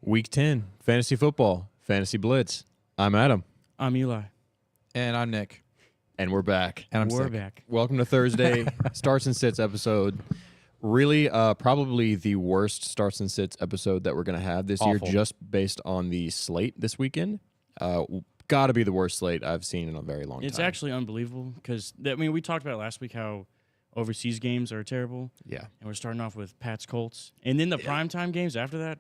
Week 10, fantasy football, fantasy blitz. I'm Adam. I'm Eli. And I'm Nick. And we're back. And I'm We're sick. back. Welcome to Thursday, Starts and Sits episode. Really, probably the worst Starts and Sits episode that we're going to have this year, just based on the slate this weekend. Got to be the worst slate I've seen in a very long time. It's actually unbelievable because, we talked about last week how overseas games are terrible. Yeah. And we're starting off with Pats Colts. And then the primetime games after that.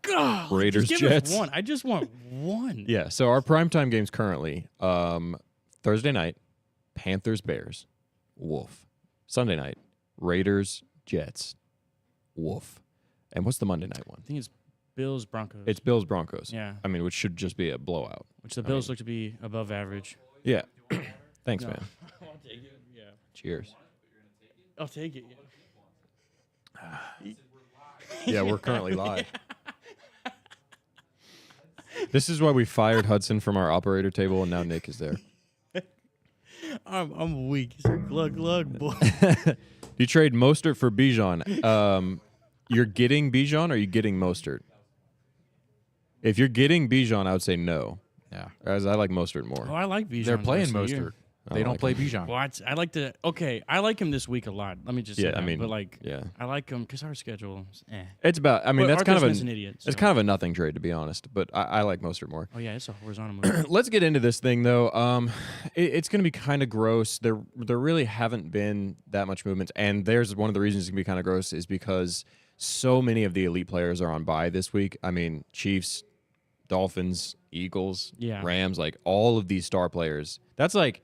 God, Raiders, just give Jets. us one. I just want one. Yeah, so our primetime games currently, Thursday night, Panthers, Bears, Wolf. Sunday night, Raiders, Jets, Wolf. And what's the Monday night one? I think it's Bills, Broncos. It's Bills, Broncos. Yeah. I mean, which should just be a blowout. Which the Bills look to be above average. Yeah. Thanks, No. man. I'll take it. Yeah. Cheers. I'll take it. Yeah. Yeah, we're currently live. This is why we fired Hudson from our operator table, and now Nick is there. I'm weak. It's like glug glug, boy. You trade Mostert for Bijan. You're getting Bijan, or are you getting Mostert? If you're getting Bijan, I would say no. Yeah. As I like Mostert more. Oh, I like Bijan. They're the playing rest of the year. Mostert. They don't play Bijan. Well, I like to. Okay, I like him this week a lot. Let me just say Yeah, that. I mean, but like, yeah. I like him because our schedule is It's about. I mean, But that's kind of Arthur Smith's an idiot. It's kind of a nothing trade, to be honest. But I like Mostert more. Oh yeah, it's a horizontal move. Let's get into this thing, though. It's going to be kind of gross. There really haven't been that much movement, and there's one of the reasons it's going to be kind of gross is because so many of the elite players are on bye this week. I mean, Chiefs, Dolphins, Eagles, Yeah. Rams, like all of these star players. That's like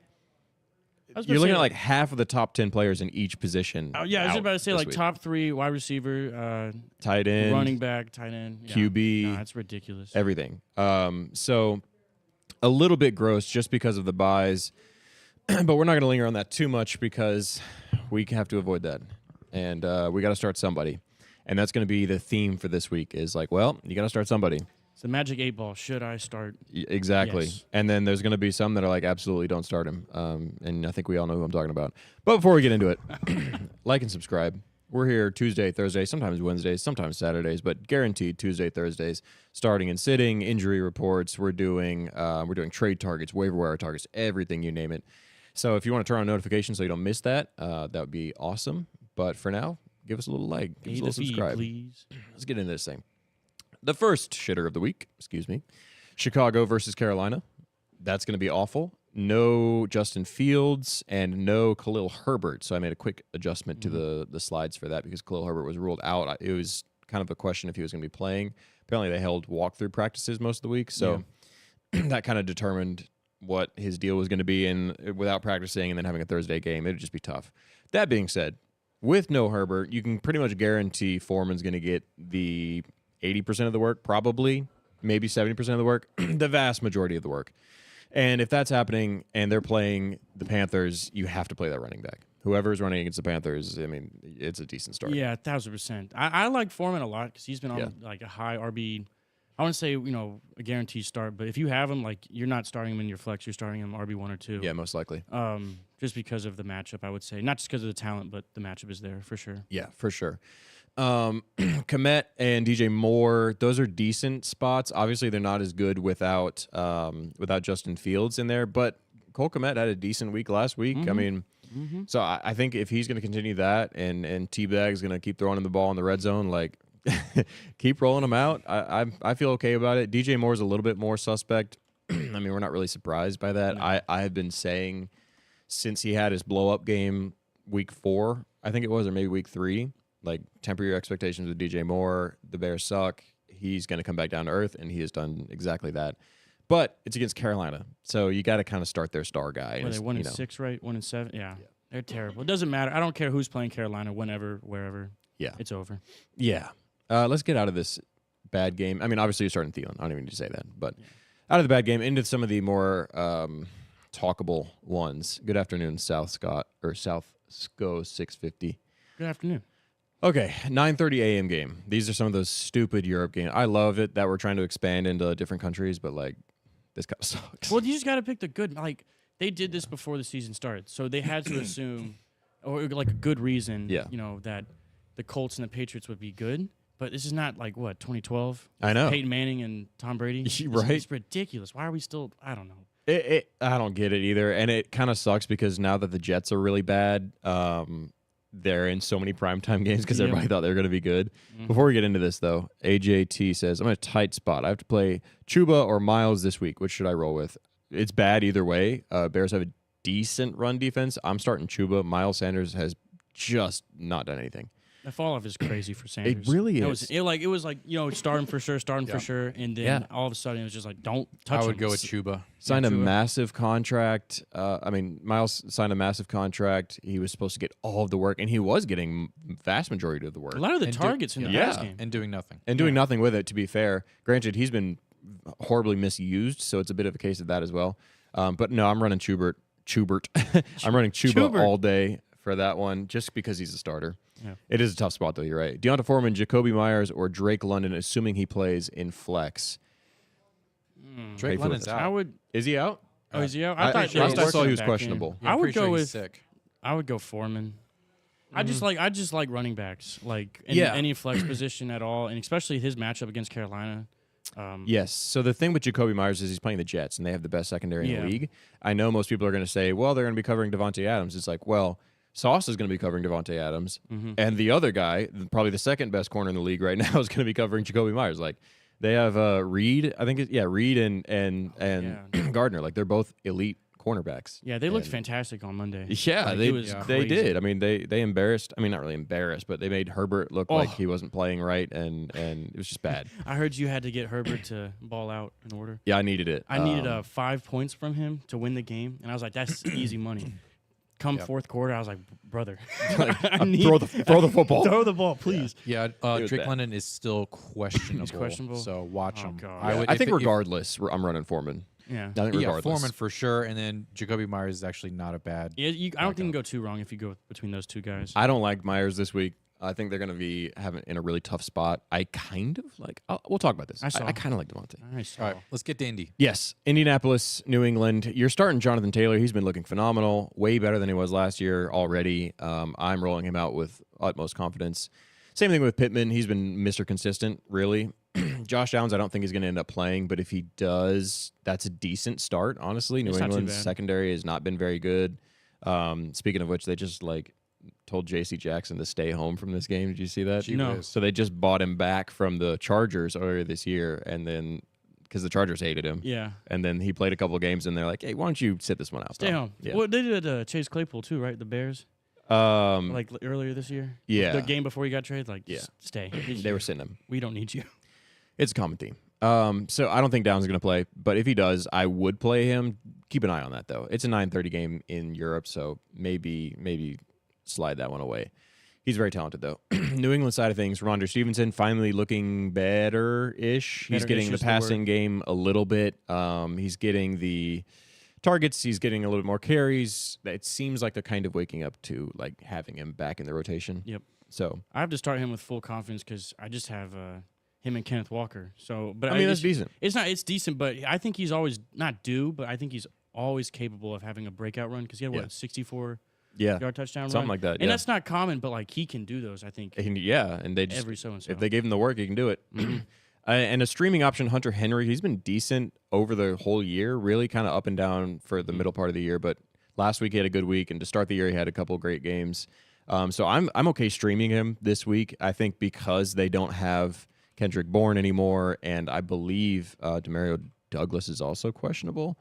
I was about you're to looking say, at like half of the top 10 players in each position. Oh yeah, I was out about to say this like week. top 3 wide receiver, tight end, running back, tight end, yeah. QB. No, that's ridiculous. everything. So a little bit gross just because of the buys, but we're not going to linger on that too much because we have to avoid that, and we got to start somebody, and that's going to be the theme for this week. Is like, well, you got to start somebody. It's the magic 8 ball. Should I start? Exactly. Yes. And then there's going to be some that are like, absolutely don't start him. And I think we all know who I'm talking about. But before we get into it, like and subscribe. We're here Tuesday, Thursday, sometimes Wednesdays, sometimes Saturdays, but guaranteed Tuesday, Thursdays, starting and sitting, injury reports. We're doing trade targets, waiver wire targets, everything, you name it. So if you want to turn on notifications so you don't miss that, that would be awesome. But for now, give us a little like, give us a little subscribe. Please. Let's get into this thing. The first shitter of the week, Chicago versus Carolina. That's going to be awful. No Justin Fields and no Khalil Herbert. So I made a quick adjustment to the slides for that because Khalil Herbert was ruled out. It was kind of a question if he was going to be playing. Apparently they held walkthrough practices most of the week. So that kind of determined what his deal was going to be. And without practicing and then having a Thursday game, it would just be tough. That being said, with no Herbert, you can pretty much guarantee Foreman's going to get the 80% of the work, probably, maybe 70% of the work, the vast majority of the work. And if that's happening and they're playing the Panthers, you have to play that running back. Whoever's running against the Panthers, I mean, it's a decent start. Yeah, 1,000%. I like Foreman a lot because he's been on like a high RB. I wouldn't say a guaranteed start, but if you have him, like you're not starting him in your flex, you're starting him RB1 or 2. Yeah, most likely. Just because of the matchup, I would say, not just because of the talent, but the matchup is there for sure. Yeah, for sure. Komet and DJ Moore, those are decent spots. Obviously, they're not as good without Justin Fields in there, but Cole Komet had a decent week last week. I mean, so I think if he's going to continue that and T-Bag's going to keep throwing him the ball in the red zone, like keep rolling him out. I feel okay about it. DJ Moore's a little bit more suspect. I mean, we're not really surprised by that. No. I have been saying since he had his blow-up game week 4, I think it was, or maybe week 3, like, temper your expectations with DJ Moore. The Bears suck. He's going to come back down to earth, and he has done exactly that. But it's against Carolina, so you got to kind of start their star guy. Were they 1-6, right? 1-7? Yeah. They're terrible. It doesn't matter. I don't care who's playing Carolina, whenever, wherever. Yeah. It's over. Yeah. Let's get out of this bad game. I mean, obviously, you're starting Thielen. I don't even need to say that. But out of the bad game, into some of the more talkable ones. Good afternoon, South SCO 650. Good afternoon. Okay, 9:30 a.m. game. These are some of those stupid Europe games. I love it that we're trying to expand into different countries, but like this kind of sucks. Well, you just got to pick the good. Like they did this before the season started, so they had to assume, or like a good reason, Yeah. that the Colts and the Patriots would be good. But this is not like, what, 2012? I know. Peyton Manning and Tom Brady? Right. It's ridiculous. Why are we still, I don't know. I don't get it either. And it kind of sucks because now that the Jets are really bad, they're in so many primetime games because everybody thought they were going to be good. Mm-hmm. Before we get into this, though, AJT says, I'm in a tight spot. I have to play Chuba or Miles this week. Which should I roll with? It's bad either way. Bears have a decent run defense. I'm starting Chuba. Miles Sanders has just not done anything. The fall off is crazy for Sanders. It really It is. was like, starting for sure, and then all of a sudden it was just like, don't touch him. I would go with Chuba. Signed a Chuba. massive contract. Miles signed a massive contract. He was supposed to get all of the work, and he was getting vast majority of the work. A lot of the And targets in the yeah. pass game. And doing nothing. And doing nothing with it, to be fair. Granted, he's been horribly misused, so it's a bit of a case of that as well. But no, I'm running Schubert. I'm running Chuba all day for that one, just because he's a starter. Yeah. It is a tough spot, though. You're right. Deonta Foreman, Jacoby Myers, or Drake London, assuming he plays in flex. Drake London's I out. would. Is he out? Oh, is he out? I thought sure last I saw he was back questionable. in. I would go with. sick. I would go Foreman. I just like running backs, like in Yeah. any flex position at all, and especially his matchup against Carolina. Yes. So the thing with Jacoby Myers is he's playing the Jets, and they have the best secondary in the league. I know most people are going to say, well, they're going to be covering Devontae Adams. It's like, well, Sauce is going to be covering Devontae Adams, and the other guy, probably the second best corner in the league right now, is going to be covering Jacoby Myers. Like, they have Reed, I think, Reed and Gardner. Like, they're both elite cornerbacks. Yeah, they looked fantastic on Monday. Yeah, Like, it was they crazy. did. I mean, they embarrassed. I mean, not really embarrassed, but they made Herbert look like he wasn't playing right, and it was just bad. I heard you had to get Herbert to ball out in order. Yeah, I needed it. I needed 5 points from him to win the game, and I was like, that's easy money. Come fourth quarter, I was like, brother, I need throw the football. throw the ball, please. Yeah, was Drake bad. London is still questionable. He's questionable? So watch him. God. I think regardless, I'm running Foreman. Yeah. I think regardless. Foreman for sure, and then Jacoby Myers is actually not a bad. Yeah, I don't think you can go too wrong if you go between those two guys. I don't like Myers this week. I think they're going to be in a really tough spot. I kind of like. We'll talk about this. I kind of like Devontae. Nice. All right, let's get to Indy. Yes, Indianapolis, New England. You're starting Jonathan Taylor. He's been looking phenomenal, way better than he was last year already. I'm rolling him out with utmost confidence. Same thing with Pittman. He's been Mr. Consistent, really. Josh Downs, I don't think he's going to end up playing, but if he does, that's a decent start, honestly. New England's secondary has not been very good. Speaking of which, they just told J.C. Jackson to stay home from this game. Did you see that? No. So they just bought him back from the Chargers earlier this year, and then because the Chargers hated him. Yeah. And then he played a couple of games, and they're like, hey, why don't you sit this one out? Stay home. Yeah. Well, they did Chase Claypool too, right? The Bears? Like earlier this year? Yeah. The game before he got traded? Stay. They were sitting him. We don't need you. It's a common theme. So I don't think Downs is going to play, but if he does, I would play him. Keep an eye on that, though. It's a 9:30 game in Europe, so maybe slide that one away. He's very talented, though. New England side of things, Ramondre Stevenson finally looking better-ish. He's getting the passing game a little bit. He's getting the targets. He's getting a little bit more carries. It seems like they're kind of waking up to having him back in the rotation. Yep. So I have to start him with full confidence because I just have him and Kenneth Walker. So, but I mean that's decent. It's decent, but I think he's always not due, but I think he's always capable of having a breakout run because he had 64 yard touchdown something run? like that. And that's not common, but he can do those. I think. And they just every so and so. if they give him the work, he can do it. And a streaming option, Hunter Henry, he's been decent over the whole year, really kind of up and down for the middle part of the year. But last week he had a good week, and to start the year he had a couple of great games. So I'm okay streaming him this week. I think because they don't have Kendrick Bourne anymore, and I believe Demario Douglas is also questionable.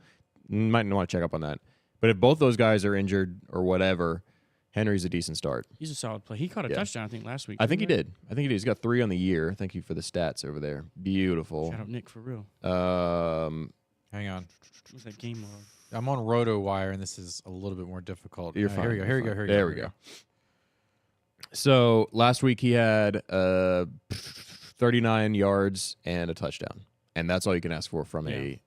Might want to check up on that. But if both those guys are injured or whatever, Henry's a decent start. He's a solid play. He caught a touchdown, I think, last week. I think he did. He's got 3 on the year. Thank you for the stats over there. Beautiful. Shout out Nick for real. Hang on. What's that game log? I'm on RotoWire, and this is a little bit more difficult. You're fine. Here we go. There we go. So last week he had 39 yards and a touchdown, and that's all you can ask for from a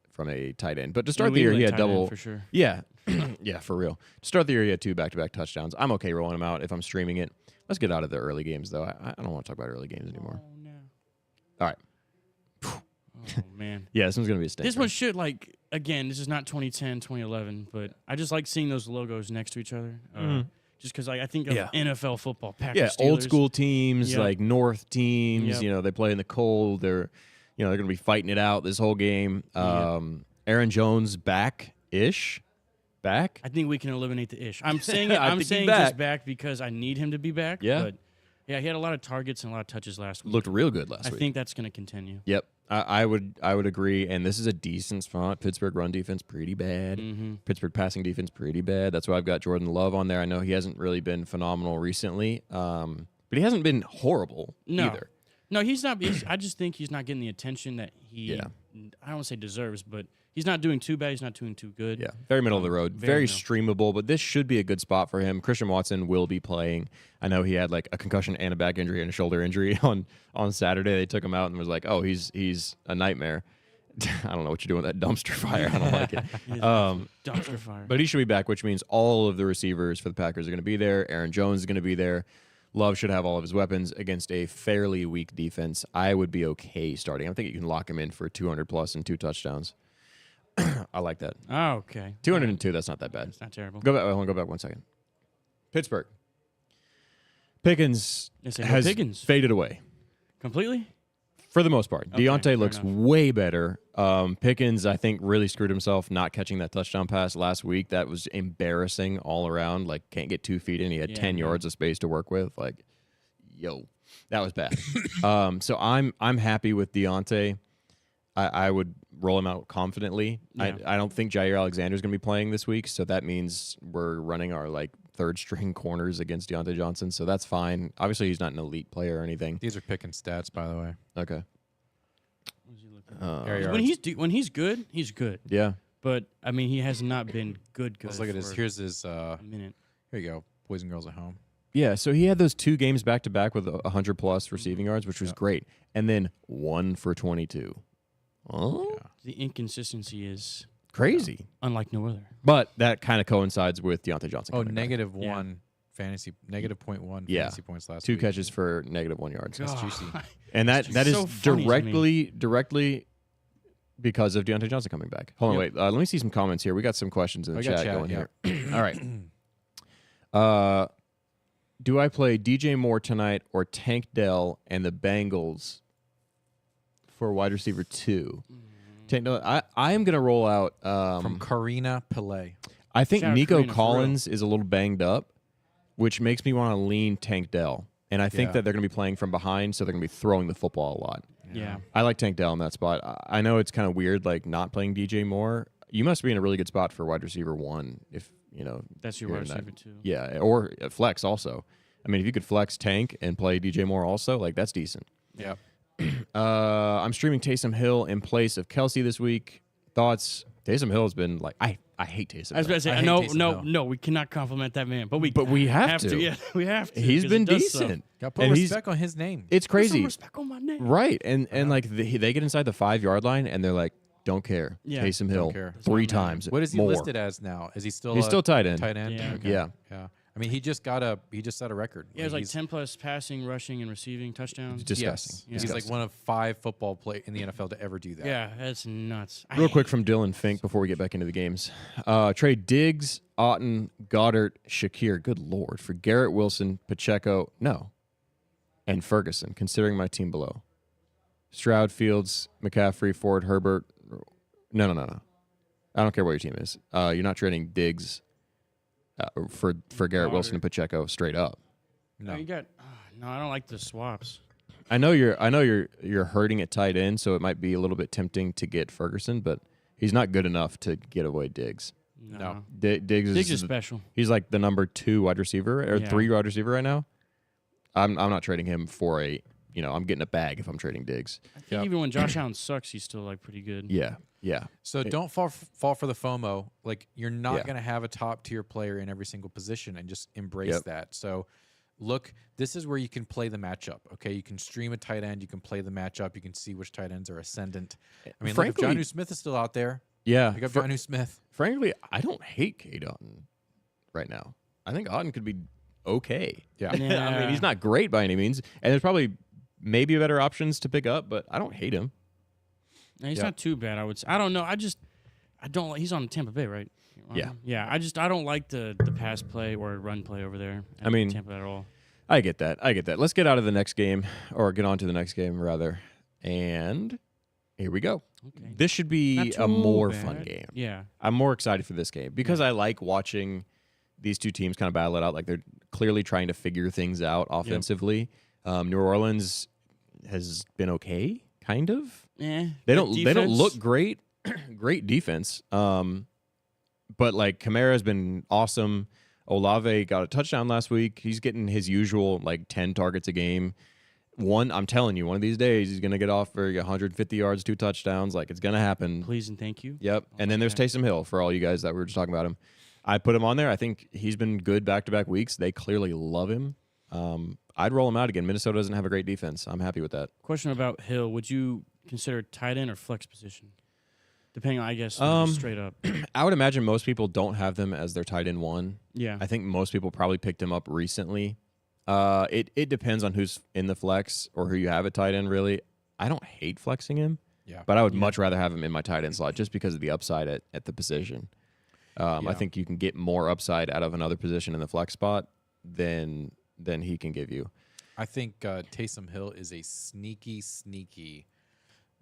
tight end. But to start the year, he had double. For sure. Yeah, yeah, for real. To start the year, he had 2 back-to-back touchdowns. I'm okay rolling him out if I'm streaming it. Let's get out of the early games, though. I don't want to talk about early games anymore. Oh, no. All right. Oh, man. Yeah, this one's going to be a stinker. This one should, again, this is not 2010, 2011, but I just like seeing those logos next to each other. just because I think of Yeah. NFL football. Packers, Yeah, old Steelers. school teams, Yep. like North teams. Yep. They play in the cold. They're going to be fighting it out this whole game. Aaron Jones back-ish. Back? I think we can eliminate the ish. I'm saying it. I I'm think he's saying back. just back because I need him to be back. Yeah. But yeah, he had a lot of targets and a lot of touches last week. Looked real good last I week. think that's going to continue. Yep. I would agree, and this is a decent spot. Pittsburgh run defense pretty bad. Mm-hmm. Pittsburgh passing defense pretty bad. That's why I've got Jordan Love on there. I know he hasn't really been phenomenal recently, but he hasn't been horrible either. No, he's not. I just think he's not getting the attention that he. Yeah. I don't want to say deserves, but he's not doing too bad. He's not doing too good. Yeah, very middle of the road, very very streamable, but this should be a good spot for him. Christian Watson will be playing. I know he had like a concussion and a back injury and a shoulder injury on Saturday. They took him out and was like, "Oh, he's a nightmare." I don't know what you're doing with that dumpster fire. I don't like it. Dumpster fire. But he should be back, which means all of the receivers for the Packers are going to be there. Aaron Jones is going to be there. Love should have all of his weapons against a fairly weak defense. I would be okay starting. I think you can lock him in for 200 plus and 2 touchdowns. I like that. Oh, okay. 202, that's not that bad. It's not terrible. Go back. I want to go back 1 second. Pittsburgh. Pickens They say no has Pickens. faded away Completely? for the most part. Okay, Deontay fair looks enough. way better. Pickens, I think, really screwed himself not catching that touchdown pass last week. That was embarrassing all around. Like, can't get 2 feet in. He had 10 yards of space to work with. Like, yo, that was bad. So I'm happy with Deontay. I would roll him out confidently. Yeah. I don't think Jair Alexander is going to be playing this week, so that means we're running our like third string corners against Deontay Johnson, so that's fine. Obviously, he's not an elite player or anything. These are picking stats, by the way. Okay. Air When yards. when he's good, he's good. Yeah. But I mean, he has not been good. Let's look at his. for Here's his. a minute. Here you go, boys and girls at home. Yeah, so he had those 2 games back to back with 100 plus receiving yards, which was Yeah. great, and then 1 for 22. Oh, Yeah. The inconsistency is crazy! unlike no other. But that kind of coincides with Deontay Johnson. Oh, coming back. negative Yeah. 1 fantasy, negative 0.1 Yeah. fantasy points last 2 week. catches for negative 1 yards. That's juicy. And that It's is so funny to me. directly because of Deontay Johnson coming back. Hold on, Yep. wait. Let me see some comments here. We got some questions in the We got chat chat, going yeah. here. All right. Do I play DJ Moore tonight or Tank Dell and the Bengals for wide receiver 2? Tank Dell, I am going to roll out. From Karina Pillay. I think Shout out Nico Karina, for Collins is a little banged up, which makes me want to lean Tank Dell. And I think Yeah. that they're going to be playing from behind, so they're going to be throwing the football a lot. Yeah. I like Tank Dell in that spot. I know it's kind of weird, like not playing DJ Moore. You must be in a really good spot for wide receiver 1, if you know. That's your you're wide in that- receiver too. Yeah, or flex also. I mean, if you could flex Tank and play DJ Moore also, like that's decent. Yep. I'm streaming Taysom Hill in place of Kelsey this week. Thoughts? Taysom Hill has been like I hate Taysom. I was Hill. about to say, I hate no, Taysom no, Hill. no. We cannot compliment that man, but we have to. Yeah, we have to. He's 'cause been he does stuff. decent. Got to put And he's- respect on his name. It's Put some crazy, respect on my name. right? And like they get inside the 5-yard line and they're like, don't care. Yeah. Taysom Hill care. 3 That's my man. times. What is he more. listed as now? Is he still? He's still tight end. Tight end. Yeah. Okay. Yeah. Yeah. I mean, he just set a record. Yeah, it was like he's- 10 plus passing, rushing, and receiving touchdowns. Disgusting. Yes. Yeah. He's like Disgusting. one of 5 football play in the NFL to ever do that. Yeah, that's nuts. Real quick from Dylan Fink before we get back into the games. Trade Diggs, Otten, Goddard, Shakir, good Lord, for Garrett Wilson, Pacheco, no, and Ferguson, considering my team below. Stroud, Fields, McCaffrey, Ford, Herbert. No. I don't care what your team is. You're not trading Diggs for Garrett Wilson and Pacheco straight up. No. You got. No, I don't like the swaps. I know you're hurting at tight end, so it might be a little bit tempting to get Ferguson, but he's not good enough to get away Diggs. No. Diggs Diggs is special. He's like the number 2 wide receiver or Yeah. 3 wide receiver right now. I'm not trading him for I'm getting a bag if I'm trading Diggs. I think even when Josh Allen sucks, he's still like pretty good. Yeah. So don't fall for the FOMO. Like you're not Yeah. going to have a top tier player in every single position, and just embrace Yep. that. So look, this is where you can play the matchup. Okay, you can stream a tight end, you can play the matchup, you can see which tight ends are ascendant. I mean, look, if Frankly- Jonnu Smith is still out there, Yeah. pick up Jonnu Smith. Frankly, I don't hate Cade Otton right now. I think Otton could be okay. Yeah. I mean, Yeah. he's not great by any means, and there's probably maybe better options to pick up, but I don't hate him. No, he's Yeah. not too bad. I would say. I don't know. I don't like. He's on Tampa Bay, right? Yeah. Yeah. I don't like the pass play or run play over there. I mean, Tampa at all. I get that. Let's get out of the next game, or get on to the next game rather. And here we go. Okay. This should be Not a too more bad. fun game. Yeah. I'm more excited for this game because I like watching these two teams kind of battle it out. Like they're clearly trying to figure things out offensively. New Orleans has been okay, kind of. Yeah. They don't look great. Great defense. But like Kamara has been awesome. Olave got a touchdown last week. He's getting his usual like 10 targets a game. I'm telling you, one of these days he's gonna get off for 150 yards, 2 touchdowns. Like it's gonna happen. Please and thank you. Yep. And then there's Taysom Hill for all you guys that were just talking about him. I put him on there. I think he's been good back-to-back weeks. They clearly love him. I'd roll him out again. Minnesota doesn't have a great defense. I'm happy with that. Question about Hill: would you consider tight end or flex position? Depending on, I guess, straight up. I would imagine most people don't have them as their tight end 1. Yeah. I think most people probably picked him up recently. It depends on who's in the flex or who you have at tight end, really. I don't hate flexing him, but I would much rather have him in my tight end slot just because of the upside at the position. I think you can get more upside out of another position in the flex spot than he can give you. I think Taysom Hill is a sneaky,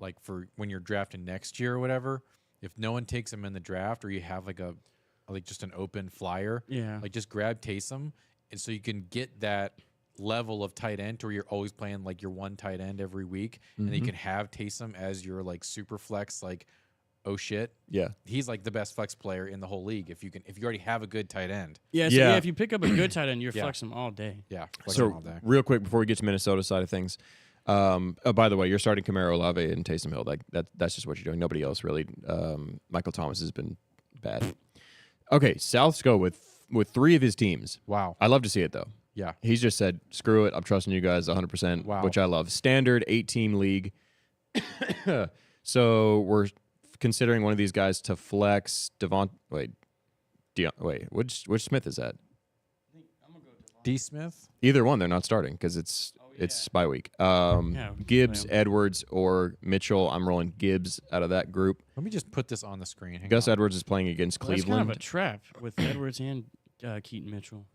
like for when you're drafting next year or whatever. If no one takes him in the draft, or you have like just an open flyer, like just grab Taysom, and so you can get that level of tight end, or you're always playing like your one tight end every week, and then you can have Taysom as your like super flex, like, oh shit, he's like the best flex player in the whole league. If you already have a good tight end, if you pick up a good tight end, you're flexing all day. Flex him all day. Real quick before we get to Minnesota side of things, by the way, you're starting Kamara, Olave, and Taysom Hill. Like that's just what you're doing. Nobody else really. Michael Thomas has been bad. Okay, South's go with 3 of his teams. Wow, I love to see it though. Yeah, he's just said, "Screw it, I'm trusting you guys 100%." Wow. Which I love. Standard 8-team league. So we're considering one of these guys to flex. Which Smith is that? D. Smith. Either one, they're not starting because it's bye week. Gibbs, Edwards, or Mitchell. I'm rolling Gibbs out of that group. Let me just put this on the screen. Hang Gus on. Edwards is playing against That's Cleveland. kind of a trap with Edwards and Keaton Mitchell.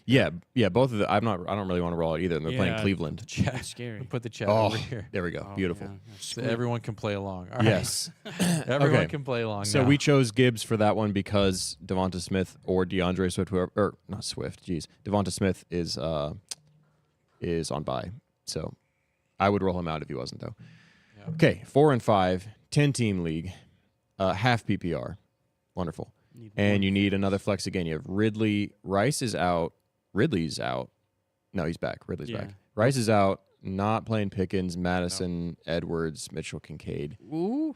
Yeah, both of the. I don't really want to roll it either. And they're playing Cleveland. That's scary. Put the chat over here. There we go. Beautiful. So everyone can play along. All right. Yes. Everyone can play along. So now. we chose Gibbs for that one because Devonta Smith or DeAndre Swift, not Swift. Jeez, Devonta Smith is on bye. So I would roll him out if he wasn't though. Yeah. Okay, 4 and 5, 10-team league, half PPR, wonderful. And you need another flex again. You have Ridley. Rice is out. Ridley's out. No, he's back. Ridley's back. Rice is out. Not playing Pickens, Madison, Edwards, Mitchell, Kincaid. Ooh.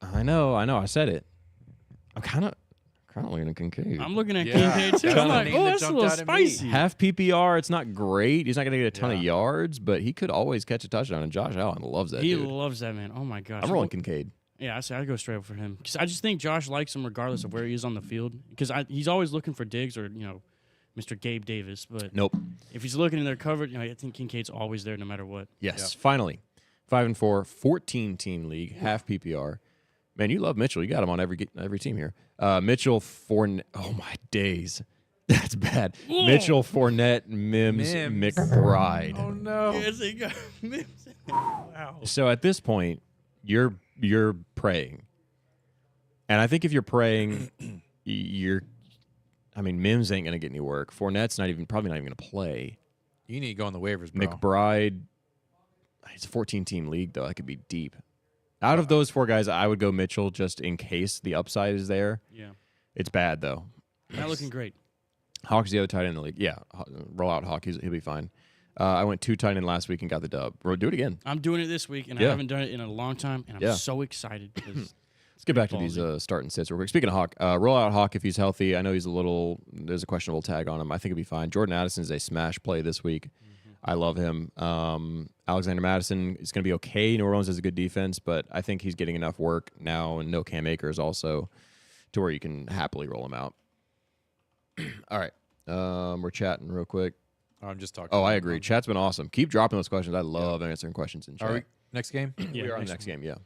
I know. I said it. I'm kind of looking at Kincaid. I'm looking at Kincaid too. I'm like, oh, that's a little spicy. Half PPR. It's not great. He's not going to get a ton of yards, but he could always catch a touchdown. And Josh Allen loves that. He dude. loves that, man. Oh my gosh. I'm rolling Kincaid. Yeah, I'd go straight up for him because I just think Josh likes him regardless of where he is on the field. Because he's always looking for Diggs or Mr. Gabe Davis. But nope. If he's looking in their coverage, I think Kincaid's always there no matter what. Yes. Finally, 5 and 4, 14-team league, half PPR. Man, you love Mitchell. You got him on every team here. Mitchell, Fournette. Oh my days, that's bad. Whoa. Mitchell, Fournette, Mims, McBride. Oh no. Yes, he got Mims. Wow. So at this point, you're praying, and I think if you're praying, Mims ain't gonna get any work. Fournette's probably not even gonna play. You need to go on the waivers, bro. McBride, it's a 14-team league though. That could be deep. Out of those 4 guys, I would go Mitchell just in case the upside is there. Yeah, it's bad though. Not looking great. Hawk's the other tight end in the league. Yeah, roll out Hawk. He'll be fine. I went 2 tight end last week and got the dub. We'll do it again. I'm doing it this week, and I haven't done it in a long time, and I'm so excited because let's get back to these start and sits real quick. Speaking of Hawk, roll out Hawk if he's healthy. I know there's a questionable tag on him. I think he'll be fine. Jordan Addison is a smash play this week. I love him. Alexander Madison is going to be okay. New Orleans has a good defense, but I think he's getting enough work now, and no Cam Akers also, to where you can happily roll him out. All right. We're chatting real quick. I'm just talking. Oh, I agree. Chat's been awesome. Keep dropping those questions. I love answering questions in chat. Are we next game? We are on the next game, yeah.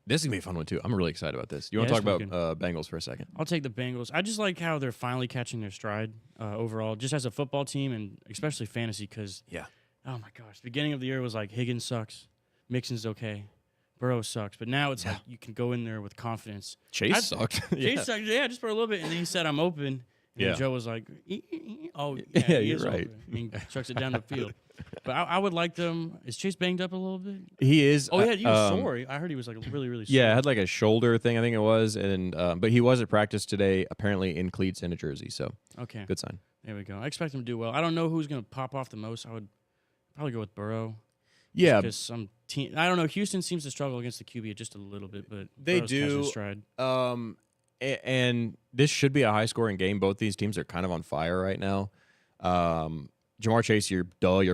This is going to be a fun one, too. I'm really excited about this. You want Yeah, to talk it's about Bengals for a second? I'll take the Bengals. I just like how they're finally catching their stride overall, just as a football team and especially fantasy because, Yeah. oh, my gosh. Beginning of the year was like Higgins sucks, Mixon's okay, Burrow sucks. But now it's like you can go in there with confidence. Chase sucked. Chase sucked, just for a little bit. And then he said, I'm open. And then Joe was like, oh, yeah, Yeah, he you're is right. open. And he chucks it down the field. But I would like them. Is Chase banged up a little bit? He is. Oh, yeah, he was sore. I heard he was like really, really sore. Yeah, I had like a shoulder thing, I think it was. And but he was at practice today, apparently in cleats and a jersey. So Okay. good sign. There we go. I expect him to do well. I don't know who's going to pop off the most. I would probably go with Burrow. Yeah. Because some team, I don't know. Houston seems to struggle against the QB just a little bit, but They Burrow's catching do. his stride. And this should be a high scoring game. Both these teams are kind of on fire right now. Jamar Chase, you're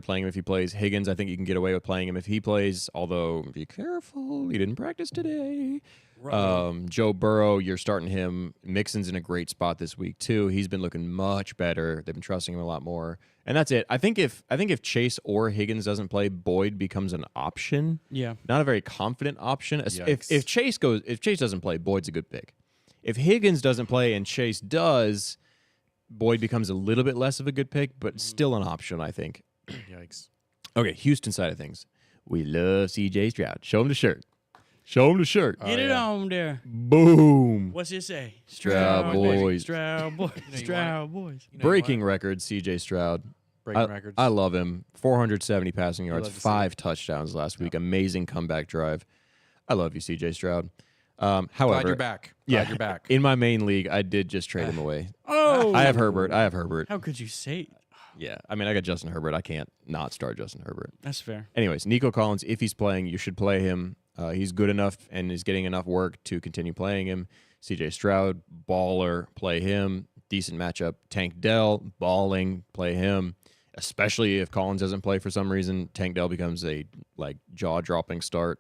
playing him if he plays. Higgins, I think you can get away with playing him if he plays, although be careful. He didn't practice today. Joe Burrow, you're starting him. Mixon's in a great spot this week, too. He's been looking much better. They've been trusting him a lot more. And that's it. I think if Chase or Higgins doesn't play, Boyd becomes an option. Yeah. Not a very confident option. Yikes. If Chase doesn't play, Boyd's a good pick. If Higgins doesn't play and Chase does, Boyd becomes a little bit less of a good pick, but still an option, I think. Yikes. Okay, Houston side of things. We love C.J. Stroud. Show him the shirt. Show him the shirt. Get it on there. Boom. What's it say? Stroud boys. Stroud boys. Stroud boys. You know, Breaking records, C.J. Stroud. breaking records. I love him. 470 passing yards, love to see 5 touchdowns last week. Amazing comeback drive. I love you, C.J. Stroud. However, Glad you're back. Glad you're back. In my main league, I did just trade him away. Oh. I have Herbert. How could you say? Yeah, I mean, I got Justin Herbert. I can't not start Justin Herbert. That's fair. Anyways, Nico Collins, if he's playing, you should play him. He's good enough and is getting enough work to continue playing him. C.J. Stroud, baller, play him. Decent matchup. Tank Dell, balling, play him. Especially if Collins doesn't play for some reason, Tank Dell becomes a jaw-dropping start.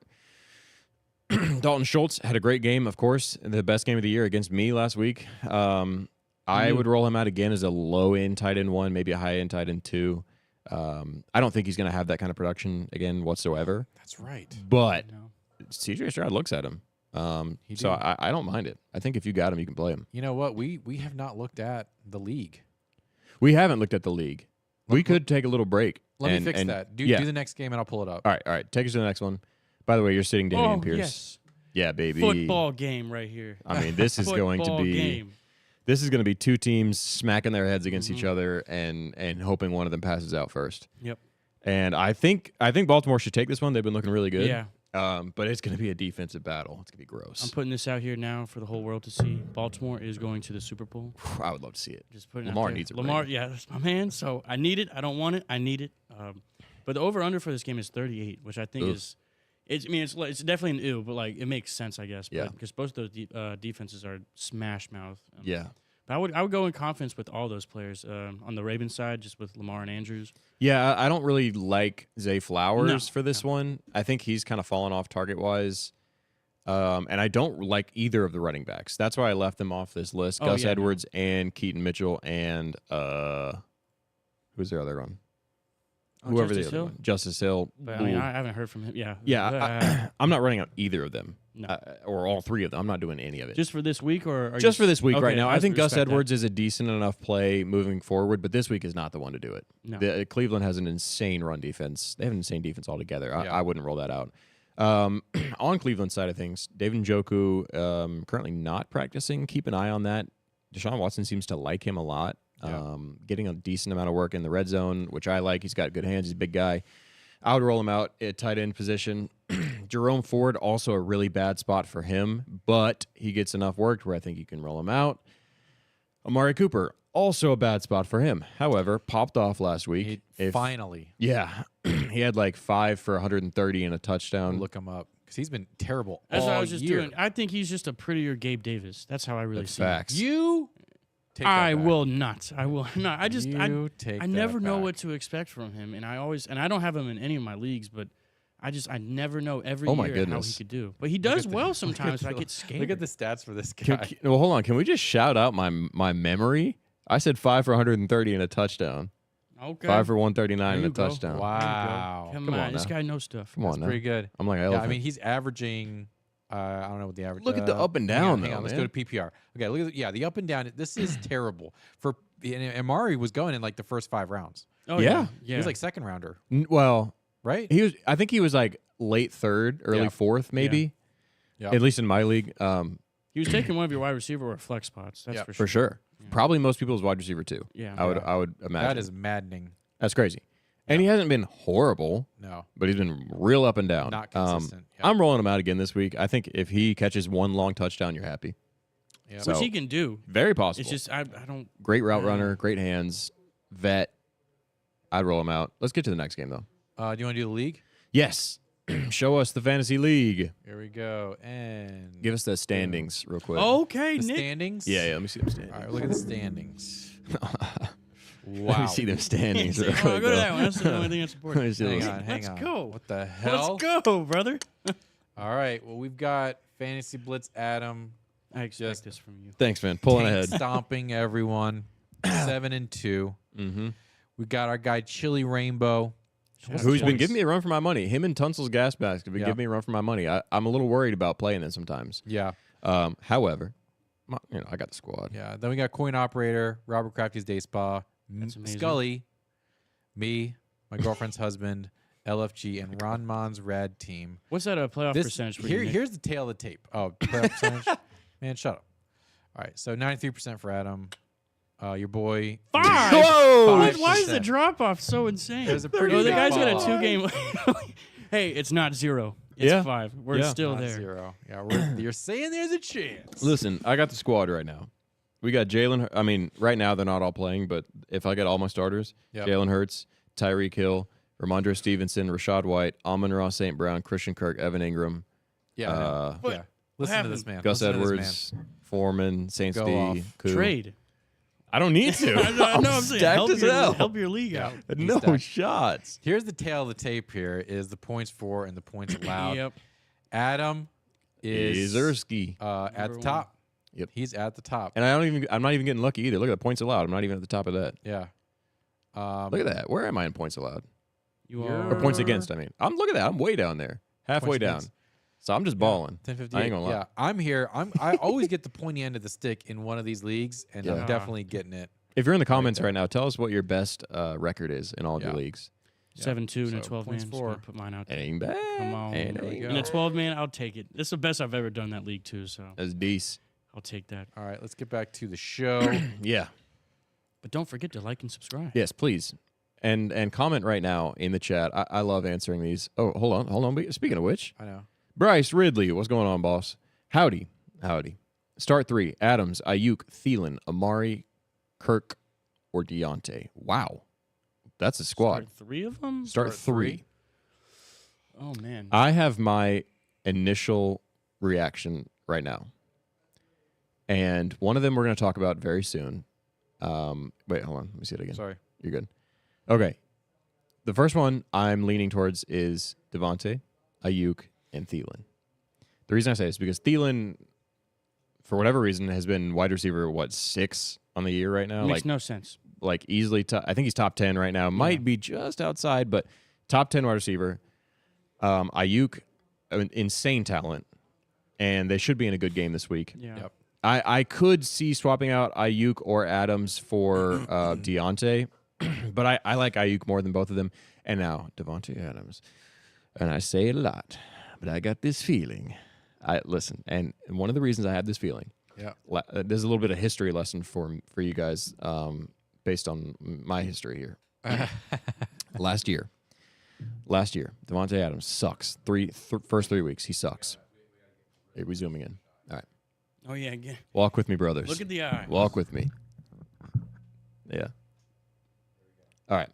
Dalton Schultz had a great game, of course, the best game of the year against me last week. I would roll him out again as a low-end tight end 1, maybe a high-end tight end 2. I don't think he's going to have that kind of production again whatsoever. That's right. But No. C.J. Stroud looks at him. He So did. I don't mind it. I think if you got him, you can play him. You know what? We have not looked at the league. We haven't looked at the league. We could take a little break. Let and- me fix and- that. Do yeah. the next game and I'll pull it up. All right. Take us to the next one. By the way, you're sitting Damian Pierce. Yes. Yeah, baby. Football game right here. I mean, this is going to Football be game. this is going to be two teams smacking their heads against each other and hoping one of them passes out first. Yep. And I think Baltimore should take this one. They've been looking really good. Yeah. But it's going to be a defensive battle. It's going to be gross. I'm putting this out here now for the whole world to see. Baltimore is going to the Super Bowl. I would love to see it. Just putting Lamar it out there. needs a Lamar, ring. yeah, that's my man. So I need it. I don't want it. I need it. But the over/under for this game is 38, which I think Oof. is. It's definitely an ew, but it makes sense, I guess. Yeah. Because both of those defenses are smash mouth. Yeah. But I would go in confidence with all those players on the Ravens side, just with Lamar and Andrews. Yeah, I don't really like Zay Flowers for this one. I think he's kind of fallen off target-wise. And I don't like either of the running backs. That's why I left them off this list. Gus Edwards and Keaton Mitchell and who's their other one? Whoever Justice the other Hill? one. Justice Hill. But I mean, I haven't heard from him. Yeah. Yeah, I'm not running out either of them. No. Or all three of them. I'm not doing any of it. Just for this week, or are Just you for this week okay, right now. I think Gus respect that. Edwards is a decent enough play moving forward, but this week is not the one to do it. No. Cleveland has an insane run defense. They have an insane defense altogether. Yeah. I wouldn't roll that out. On Cleveland side of things, David Njoku currently not practicing. Keep an eye on that. Deshaun Watson seems to like him a lot. Yeah. Getting a decent amount of work in the red zone, which I like. He's got good hands. He's a big guy. I would roll him out at tight end position. Jerome Ford, also a really bad spot for him, but he gets enough work where I think you can roll him out. Amari Cooper, also a bad spot for him. However, popped off last week. Finally. Yeah. He had 5 for 130 and a touchdown. Look him up because he's been terrible That's all what I was just year. doing. I think he's just a prettier Gabe Davis. That's how I really That's see him. facts. You take that I back. will not. I will not. I just You take I never that know back. what to expect from him, and I don't have him in any of my leagues, but I never know every Oh my year how he goodness. could do. But he does at the- well sometimes. I the- get scared. Look at the stats for this guy. Well, hold on. Can we just shout out my memory? I said 5 for 130 and a touchdown. Okay. 5 for 139 There and a you go. touchdown. Wow. Come Come on, on this now. guy knows stuff. Come That's on now. pretty good. I'm like, Yeah, elephant. I mean, he's averaging I don't know what the average. Look at the up and hang down, on, hang though, on. Let's man. go to PPR. Okay, look at the up and down. This is terrible for. And Amari was going in like the first 5 rounds. Oh Yeah. yeah. He was like second rounder, Well, right? he was. I think he was like late third, early Yeah. fourth, maybe. Yeah. At least in my league, He was taking one of your wide receiver or flex spots. That's Yeah. for for sure. sure. Probably most people's wide receiver too. Yeah. I would imagine. That is maddening. That's crazy. And he hasn't been horrible, No, but he's been real up and down. not consistent. Yeah. I'm rolling him out again this week. I think if he catches one long touchdown, you're happy. Yeah. So- Which he can do. Very possible. It's just I don't. Great route runner, great hands, vet. I'd roll him out. Let's get to the next game though. Do you want to do the league? Yes. Show us the fantasy league. Here we go. And Give us the standings real quick. Okay, the Nick. standings. Yeah, let me see them standings. All right, look at the standings. Let Wow. me see them standings. Oh, real go quick, to though. that one. That's the only thing that's Let me important. see Hang those. on, hang Let's on. go. What the hell? Let's go, brother. All right. Well, we've got Fantasy Blitz Adam I expect Just- this from you. Thanks, man. Pulling tank ahead. stomping everyone. 7-2. Mm-hmm. We got our guy Chili Rainbow. Who's been giving me a run for my money? Him and Tunsil's gas mask have been Yeah. giving me a run for my money. I'm a little worried about playing them sometimes. Yeah, However, I got the squad. yeah. Then we got Coin Operator, Robert Crafty's Day Spa, That's amazing. Scully, me, my girlfriend's husband, LFG, and Ron Mon's Rad Team. What's that playoff This percentage for here, you, Nick? here's the tail of the tape. Oh, playoff percentage. Man, shut up. All right, so 93% for Adam. Your boy. 5. Whoa! Why is the 5%. drop off so insane? There's a pretty Oh, the big guy's got a fall. 2-game. Hey, it's not 0. It's Yeah. 5. We're Yeah. still Not there. 0. Yeah, you're saying there's a chance. Listen, I got the squad right now. We got Jalen. I mean, right now they're not all playing, but if I get all my starters, Yep. Jalen Hurts, Tyreek Hill, Ramondre Stevenson, Rashad White, Amon-Ra St. Brown, Christian Kirk, Evan Ingram, Yeah, I know. What- yeah. Listen to this man. Gus Listen to this Edwards, Foreman, Saints Go D, off. Koo. Trade. I don't need to. I know I'm saying stacked as hell. help your league out. He's No stacked. shots. Here's the tail of the tape. Here is the points for and the points allowed. Yep. Adam is Izerski. at Number the top. Yep. He's at the top. And I'm not even getting lucky either. Look at the points allowed. I'm not even at the top of that. Yeah. Look at that. Where am I in points allowed? You You're- are Or points against, I mean. Look at that. I'm way down there. Halfway Points down. against. So I'm just balling. 10:58. I ain't gonna lie. Yeah, I'm here. I always get the pointy end of the stick in one of these leagues, and Yeah. I'm definitely getting it. If you're in the comments there. right now, tell us what your best record is in all of your Yeah. leagues. 7-2 and a So, 12 man. points Just for- gonna put mine out there. Ain't bad. Come on. Ain't There we ain't go. In a 12 man, I'll take it. This is the best I've ever done that league too, so That's decent. I'll take that. All right, let's get back to the show. Yeah. But don't forget to like and subscribe. Yes, please. And comment right now in the chat. I love answering these. Oh, hold on. Speaking of which, I know. Bryce Ridley, what's going on, boss? Howdy. Start 3. Adams, Ayuk, Thielen, Amari, Kirk, or Deontay. Wow. That's a squad. Start 3 of them? Start Start 3. 3. Oh, man. I have my initial reaction right now. And one of them we're going to talk about very soon. Wait, hold on. Let me see it again. Sorry. You're good. Okay. The first one I'm leaning towards is Devontae, Ayuk, and Thielen. The reason I say this is because Thielen, for whatever reason, has been wide receiver, 6 on the year right now? Makes no sense. Like easily, I think he's top 10 right now. Might be just outside, but top 10 wide receiver. Ayuk, insane talent, and they should be in a good game this week. Yeah. Yep. I could see swapping out Ayuk or Adams for Deontay, but I like Ayuk more than both of them. And now Devontae Adams, and I say it a lot, but I got this feeling. Listen, and one of the reasons I have this feeling. Yeah. There's a little bit of history lesson for you guys, based on my history here. Last year, Devontae Adams sucks. First 3 weeks, he sucks. Are we zooming in? All right. Oh, yeah. Again. Walk with me, brothers. Look at the eye. Walk with me. Yeah. All right.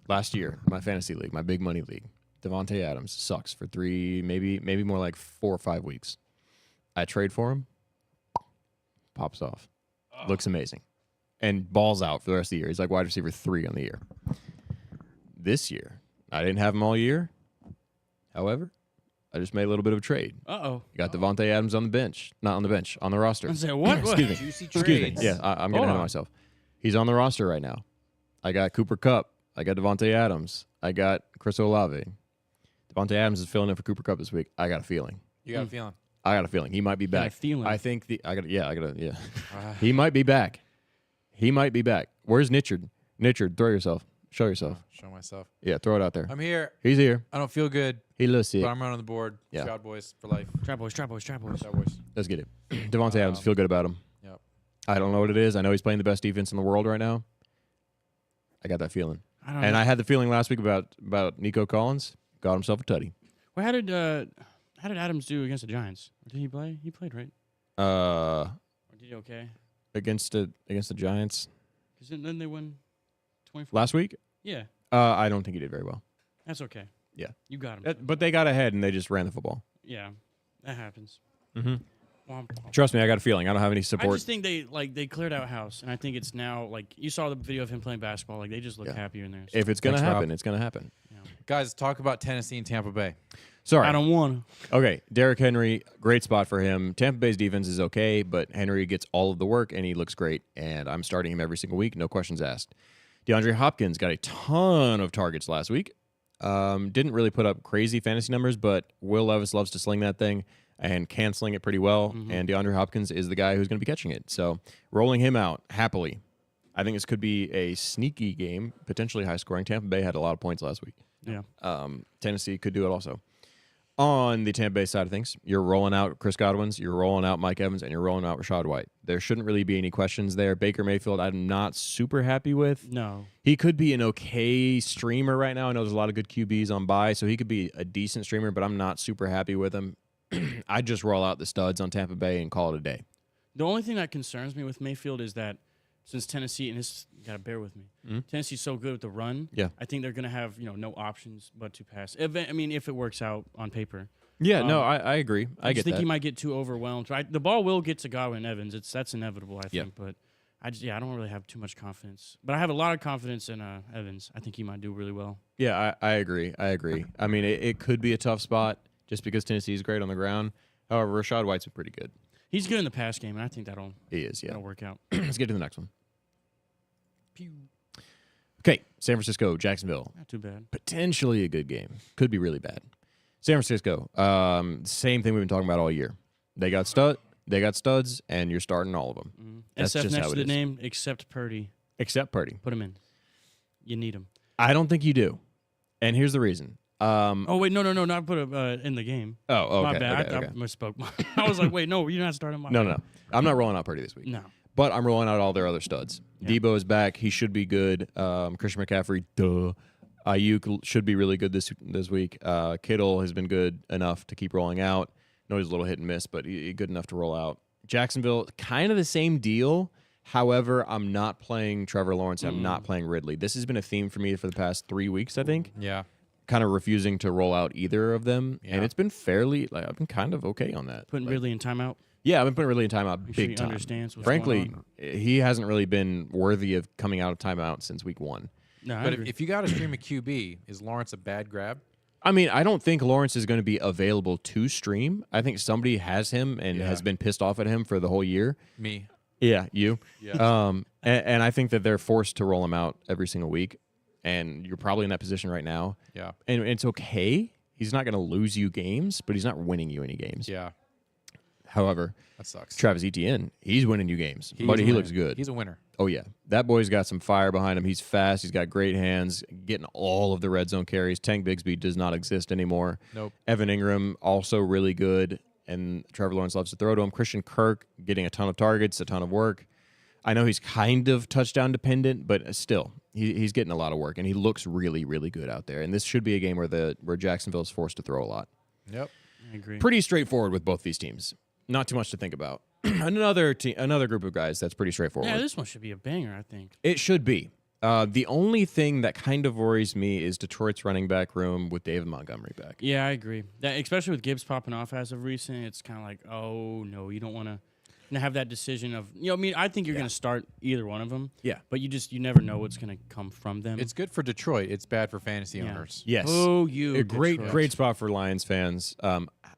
Last year, my fantasy league, my big money league, Devontae Adams sucks for 3, maybe more like 4 or 5 weeks. I trade for him. Pops off. Looks amazing. And balls out for the rest of the year. He's like wide receiver 3 on the year. This year, I didn't have him all year. However, I just made a little bit of a trade. Uh-oh. You got Devontae Adams on the bench. Not on the bench, on the roster. I said, what? Excuse me. Juicy Excuse me. trades. Yeah, I'm getting Hold ahead of on. myself. He's on the roster right now. I got Cooper Kupp. I got Devontae Adams. I got Chris Olave. Devontae Adams is filling in for Cooper Kupp this week. I got a feeling. You got a feeling? I got a feeling he might be got a back. feeling. I think he might be back. He might be back. Where's Nichard? Nichard, throw yourself. Show yourself. Show myself. Yeah, throw it out there. I'm here. He's here. I don't feel good, He looks but it. I'm running the board. Yeah. Shroud Boys for life. Trap boys, trap boys, trap boys. Shroud Boys. Let's get it. Devontae Adams, feel good about him. Yep. I don't know what it is. I know he's playing the best defense in the world right now. I got that feeling. I don't And know. I had the feeling last week about Nico Collins. Got himself a tutty. Well, how did Adams do against the Giants? Did he play? He played, right? Uh, Or did he okay? against the Giants Because then they win 24. last week. Yeah, I don't think he did very well. that's okay. Yeah. You got him. But they got ahead and they just ran the football. Yeah, that happens. Mm-hmm. Womp, womp. Trust me, I got a feeling. I don't have any I support. just think they cleared out house, and I think it's now like you saw the video of him playing basketball. Like they just look Yeah. happier in there. If it's gonna Thanks, Rob. happen, it's gonna happen. Guys, talk about Tennessee and Tampa Bay. Sorry. I don't want to. Okay, Derrick Henry, great spot for him. Tampa Bay's defense is okay, but Henry gets all of the work and he looks great. And I'm starting him every single week, no questions asked. DeAndre Hopkins got a ton of targets last week. Didn't really put up crazy fantasy numbers, but Will Levis loves to sling that thing and canceling it pretty well. Mm-hmm. And DeAndre Hopkins is the guy who's going to be catching it. So rolling him out happily. I think this could be a sneaky game, potentially high scoring. Tampa Bay had a lot of points last week. Yeah. Tennessee could do it also. On the Tampa Bay side of things, you're rolling out Chris Godwin's, you're rolling out Mike Evans, and you're rolling out Rachaad White. There shouldn't really be any questions there. Baker Mayfield, I'm not super happy with. No. He could be an okay streamer right now. I know there's a lot of good QBs on bye, so he could be a decent streamer, but I'm not super happy with him. I'd just roll out the studs on Tampa Bay and call it a day. The only thing that concerns me with Mayfield is that since Tennessee, and this you gotta bear with me, Tennessee's so good with the run. Yeah. I think they're gonna have no options but to pass. If it works out on paper. Yeah, no, I agree. I just get think that. he might get too overwhelmed. Right, the ball will get to Godwin and Evans. That's inevitable, I think. But I don't really have too much confidence. But I have a lot of confidence in Evans. I think he might do really well. Yeah, I agree. I mean, it could be a tough spot just because Tennessee is great on the ground. However, Rachaad White's been pretty good. He's good in the pass game, and I think that'll He is, yeah. work out. Let's get to the next one. Okay, San Francisco, Jacksonville. Not too bad. Potentially a good game. Could be really bad. San Francisco, same thing we've been talking about all year. They got studs, and you're starting all of them. That's SF just next how to it the is. name, except Purdy. Except Purdy. Put him in. You need him. I don't think you do. And here's the reason. Oh wait, no, not put him in the game. Oh, okay. My bad. okay. I misspoke. I was like, wait, no, you're not starting. No. I'm not rolling out Purdy this week. No. But I'm rolling out all their other studs. Yeah. Debo is back. He should be good. Christian McCaffrey, duh. Ayuk should be really good this week. Kittle has been good enough to keep rolling out. I know he's a little hit and miss, but good enough to roll out. Jacksonville, kind of the same deal. However, I'm not playing Trevor Lawrence. I'm not playing Ridley. This has been a theme for me for the past 3 weeks, I think. Yeah. Kind of refusing to roll out either of them. Yeah. And it's been fairly, I've been kind of okay on that. Putting Ridley in timeout. Yeah, I've been putting Ridley in timeout Make sure big he time. understands what's Frankly, going on. he hasn't really been worthy of coming out of timeout since week 1. No, I But agree. if you got to stream a QB, is Lawrence a bad grab? I mean, I don't think Lawrence is going to be available to stream. I think somebody has him and has been pissed off at him for the whole year. Me. Yeah, you. Yeah. And I think that they're forced to roll him out every single week. And you're probably in that position right now. Yeah. And it's okay. He's not going to lose you games, but he's not winning you any games. Yeah. However, That sucks. Travis Etienne, he's winning you games. He's Buddy, a he winner. looks good. He's a winner. Oh, yeah. That boy's got some fire behind him. He's fast. He's got great hands, getting all of the red zone carries. Tank Bigsby does not exist anymore. Nope. Evan Ingram, also really good, and Trevor Lawrence loves to throw to him. Christian Kirk getting a ton of targets, a ton of work. I know he's kind of touchdown dependent, but still, he's getting a lot of work, and he looks really, really good out there. And this should be a game where Jacksonville is forced to throw a lot. Yep. I agree. Pretty straightforward with both these teams. Not too much to think about. Another group of guys that's pretty straightforward. Yeah, this one should be a banger, I think. It should be. The only thing that kind of worries me is Detroit's running back room with David Montgomery back. Yeah, I agree. That, especially with Gibbs popping off as of recent, it's kind of like, oh, no, you don't want to have that decision of, I think you're going to start either one of them. Yeah. But you never know what's going to come from them. It's good for Detroit. It's bad for fantasy Yeah. owners. Yes. Oh, you. A great Detroit. spot for Lions fans.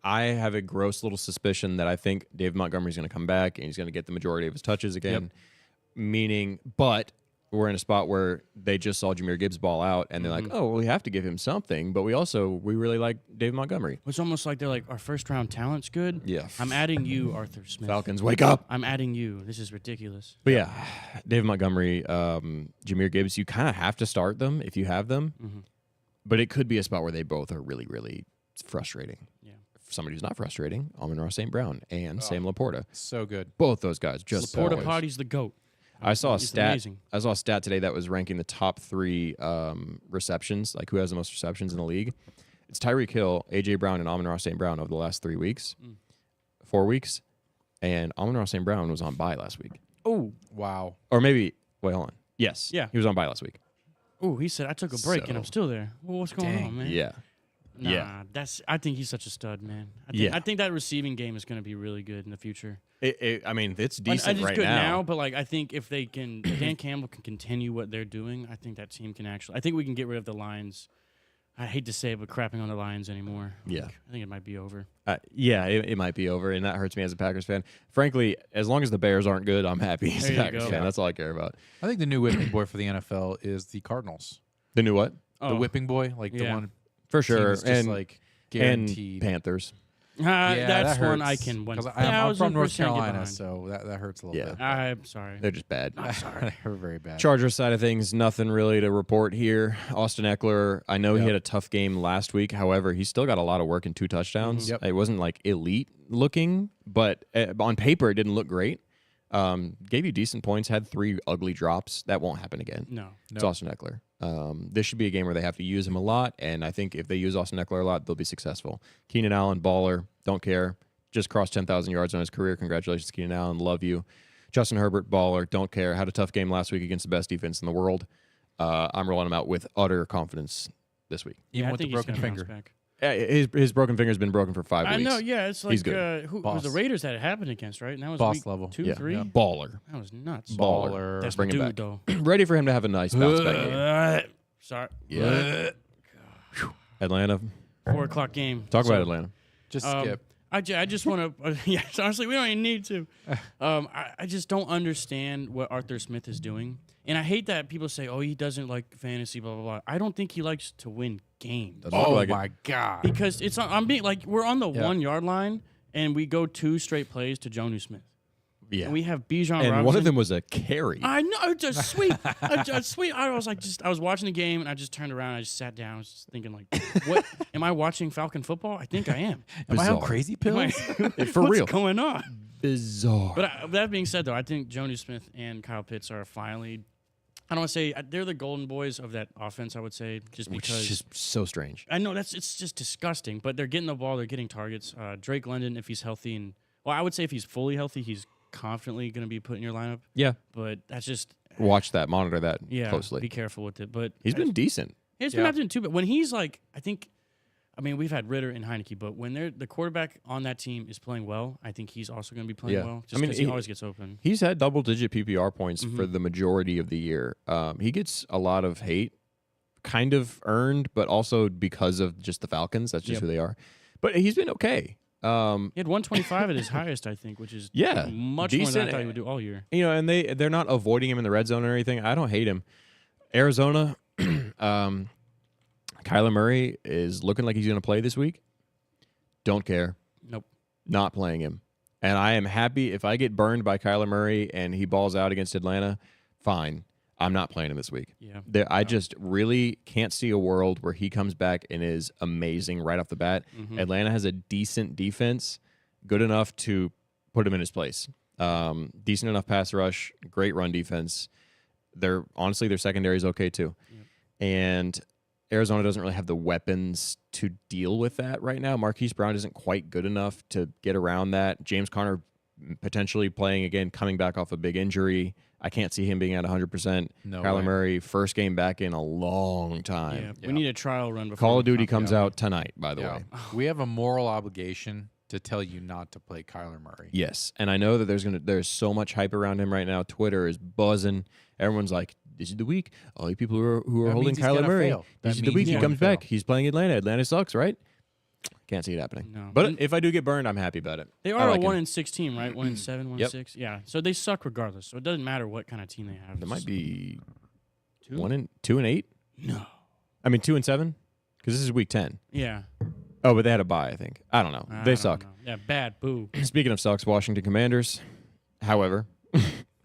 I have a gross little suspicion that I think David Montgomery's going to come back and he's going to get the majority of his touches again. Yep. But we're in a spot where they just saw Jahmyr Gibbs ball out, and they're like, oh, well, we have to give him something, but we really like David Montgomery. It's almost like they're like, our first-round talent's good. Yeah. I'm adding you, Arthur Smith. Falcons, wake up. I'm adding you. This is ridiculous. But yeah, David Montgomery, Jahmyr Gibbs, you kind of have to start them if you have them, but it could be a spot where they both are really, really frustrating. Yeah. For somebody who's not frustrating, Amon-Ra St. Brown and Sam Laporta. So good. Both those guys just Porta ballers. Potty's the GOAT. I saw a It's stat. amazing. I saw a stat today that was ranking the top 3 receptions, like who has the most receptions in the league. It's Tyreek Hill, AJ Brown, and Amon-Ra St. Brown over the last 3 weeks, 4 weeks, and Amon-Ra St. Brown was on bye last week, Oh, Wow. or maybe wait, hold on. Yes, Yeah. he was on bye last week. he said I took a break and I'm So- still there. Well, what's going on, man? Yeah, Nah, yeah. I think he's such a stud, man. Yeah. I think that receiving game is going to be really good in the future. I mean, it's I decent just right good now. but like I think if they can, Dan Campbell can continue what they're doing. I think that team can actually. I think we can get rid of the Lions. I hate to say it, but crapping on the Lions anymore. Yeah. I think it might be over. Yeah, it might be over, and that hurts me as a Packers fan. Frankly, as long as the Bears aren't good, I'm happy as There a you Packers go. fan. That's all I care about. I think the new whipping boy for the NFL is the Cardinals. The new what? The whipping boy, like the Yeah. one For team sure, that's just like and guaranteed. Panthers. That's that one I hurts, can 'cause 1,000% I'm from North get Carolina, behind. so that hurts a little Yeah. bit. I'm sorry. They're just bad. I'm sorry. They're very bad. Chargers side of things, nothing really to report here. Austin Eckler, I know he Yep. had a tough game last week. However, he still got a lot of work and 2 touchdowns. Yep. It wasn't like elite looking, but on paper it didn't look great. Gave you decent points, had 3 ugly drops. That won't happen again. No. It's Austin Eckler. This should be a game where they have to use him a lot, and I think if they use Austin Eckler a lot, they'll be successful. Keenan Allen, baller, don't care. Just crossed 10,000 yards on his career. Congratulations, Keenan Allen. Love you. Justin Herbert, baller, don't care. Had a tough game last week against the best defense in the world. I'm rolling him out with utter confidence this week. Even I with the think he's broken gonna bounce finger. back. His broken finger's been broken for 5 weeks. I know, yeah. It's like He's good. who it Boss. was the Raiders that it happened against, right? And that was Boss week level. 2, Yeah. 3. Yeah. Baller. That was nuts. Baller. That's Bring my him dude, back. though. Ready for him to have a nice bounce back game. Sorry. Yeah. Atlanta. 4 o'clock game. Talk So, about Atlanta. Just Um, skip. I just want to. Yes, honestly, we don't even need to. I just don't understand what Arthur Smith is doing, and I hate that people say, "Oh, he doesn't like fantasy." Blah blah blah. I don't think he likes to win games Doesn't look Oh like it. my god. because it's. I'm being like we're on the Yeah. 1 yard line, and we go 2 straight plays to Jonnu Smith, Yeah. and we have Bijan And Robinson. one of them was a carry. I know, just sweet, sweet. I was like, I was watching the game, and I just turned around, and I just sat down, I was just thinking, like, what? Am I watching Falcon football? I think I am. Am I on Bizarre. crazy Am I- pills? For what's real. going on? Bizarre. But that being said, though, I think Jonnu Smith and Kyle Pitts are finally. I don't want to say they're the golden boys of that offense. I would say just Which because is just so strange. I know it's just disgusting. But they're getting the ball, they're getting targets. Drake London, if he's healthy, and I would say if he's fully healthy, he's confidently going to be put in your lineup. Yeah. But that's just Watch that. Monitor that be closely. careful with it. But He's been decent. He's been doing too. But when he's like, I mean, we've had Ritter and Heineke, but when the quarterback on that team is playing well, I think he's also going to be playing Yeah. well. I mean, Just because he always gets open. He's had double-digit PPR points for the majority of the year. He gets a lot of hate, kind of earned, but also because of just the Falcons. That's just who they are. But he's been okay. He had 125 at his highest, I think, which is Yeah, much more than decent. I thought he would do all year. You know, and they're not avoiding him in the red zone or anything. I don't hate him. Arizona, Kyler Murray is looking like he's going to play this week. Don't care. Nope. Not playing him. And I am happy if I get burned by Kyler Murray and he balls out against Atlanta, fine. I'm not playing him this week. Yeah. I just really can't see a world where he comes back and is amazing right off the bat. Atlanta has a decent defense, good enough to put him in his place. Decent enough pass rush, great run defense. Their secondary is okay too. And Arizona doesn't really have the weapons to deal with that right now. Marquise Brown isn't quite good enough to get around that. James Conner potentially playing again, coming back off a big injury. I can't see him being at 100%. No Kyler way. Murray, first game back in a long time. We need a trial run before Call of we Duty come comes out tonight, by the way. We have a moral obligation to tell you not to play Kyler Murray. Yes, and I know that there's so much hype around him right now. Twitter is buzzing. Everyone's like, "This is the week." All you people who are That holding means he's Kyler gonna Murray, fail. That this is the means week he's he gonna comes fail. back. He's playing Atlanta. Atlanta sucks, right? Can't see it happening. No. But And if I do get burned, I'm happy about it. they I are like a 1 him. and 6 team, right? 1 and 7, 1 and Yep. 6. Yeah. So they suck regardless. So it doesn't matter what kind of team they have. That might be 2? 2 and 8. No. I mean 2 and 7, because this is week 10. Yeah. Oh, but they had a bye, I think. I don't know. I They don't suck. know. Yeah, bad. Boo. Speaking of sucks, Washington Commanders. However,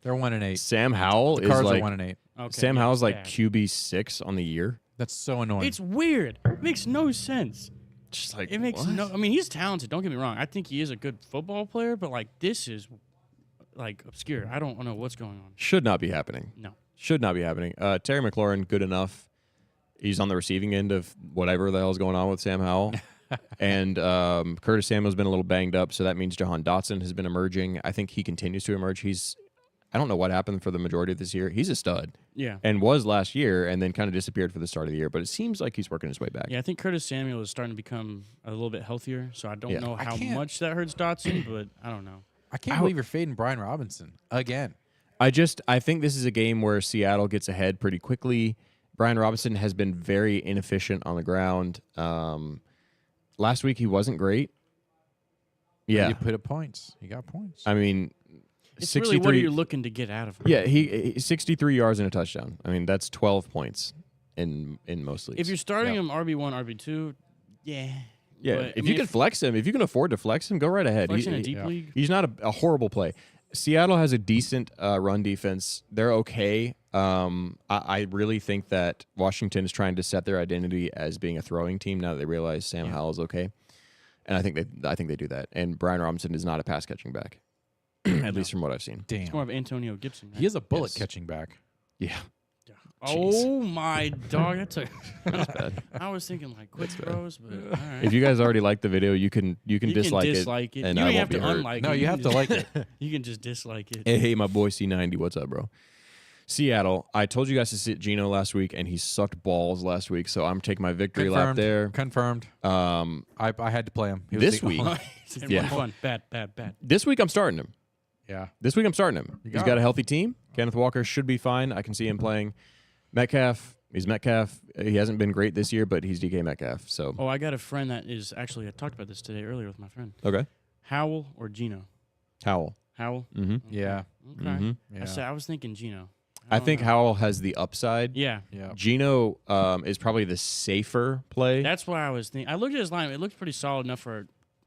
They're 1-8. Sam Howell The is Cards are like 1-8. Okay. Sam yeah, Howell's it's like bad. QB6 on the year. That's so annoying. It's weird. It makes no sense. Just like It makes what? no. I mean, he's talented. Don't get me wrong. I think he is a good football player, but like this is like obscure. I don't know what's going on. Should not be happening. No. Should not be happening. Terry McLaurin, good enough. He's on the receiving end of whatever the hell's going on with Sam Howell. And Curtis Samuel's been a little banged up, so that means Jahan Dotson has been emerging. I think he continues to emerge. I don't know what happened for the majority of this year. He's a stud Yeah. and was last year and then kind of disappeared for the start of the year, but it seems like he's working his way back. Yeah, I think Curtis Samuel is starting to become a little bit healthier, so I don't Yeah. know I how can't- much that hurts Dotson, but I don't know. I can't believe you're fading Brian Robinson again. I think this is a game where Seattle gets ahead pretty quickly. Brian Robinson has been very inefficient on the ground. Last week he wasn't great. Yeah, You put up points. You got points. I mean, It's 63. really what are you looking to get out of him? Yeah, he 63 yards and a touchdown. I mean, that's 12 points in most leagues. If you're starting Yep. him RB1, RB2, yeah. yeah, But, I if mean, you can flex him, if you can afford to flex him, go right ahead. flex in a deep league, He's not a horrible play. Seattle has a decent run defense. They're okay. I really think that Washington is trying to set their identity as being a throwing team now that they realize Sam Howell is okay, and I think they do that. And Brian Robinson is not a pass catching back, at least from what I've seen. Damn. it's more of Antonio Gibson. Right? He is a bullet Yes. catching back. Yeah, Oh my dog! That's a. bad. I was thinking like quick bad. throws, but all right. If you guys already like the video, you can dislike it. dislike it. and You I don't won't have to be hurt. unlike No, it. you can have to just- like it. You can just dislike it. Hey, my boy C90, what's up, bro? Seattle. I told you guys to sit Gino last week, and he sucked balls last week. So I'm taking my victory lap there. Confirmed. Um, I had to play him. He was this the- week, It's Yeah. fun. Bad. this week I'm starting him. Yeah. This week I'm starting him. He's got got it. a healthy team. Kenneth Walker should be fine. I can see him playing. Metcalf. He's Metcalf. He hasn't been great this year, but he's DK Metcalf. So Oh, I got a friend that is actually. I talked about this today earlier with my friend. okay. Howell or Gino? Howell. Howell. Mm-hmm. Yeah. Okay. Mhm. Yeah. I was thinking Gino. I don't think know. Howell has the upside. Yeah. Yeah. Gino is probably the safer play. That's why I was thinking. I looked at his line. It looked pretty solid enough for,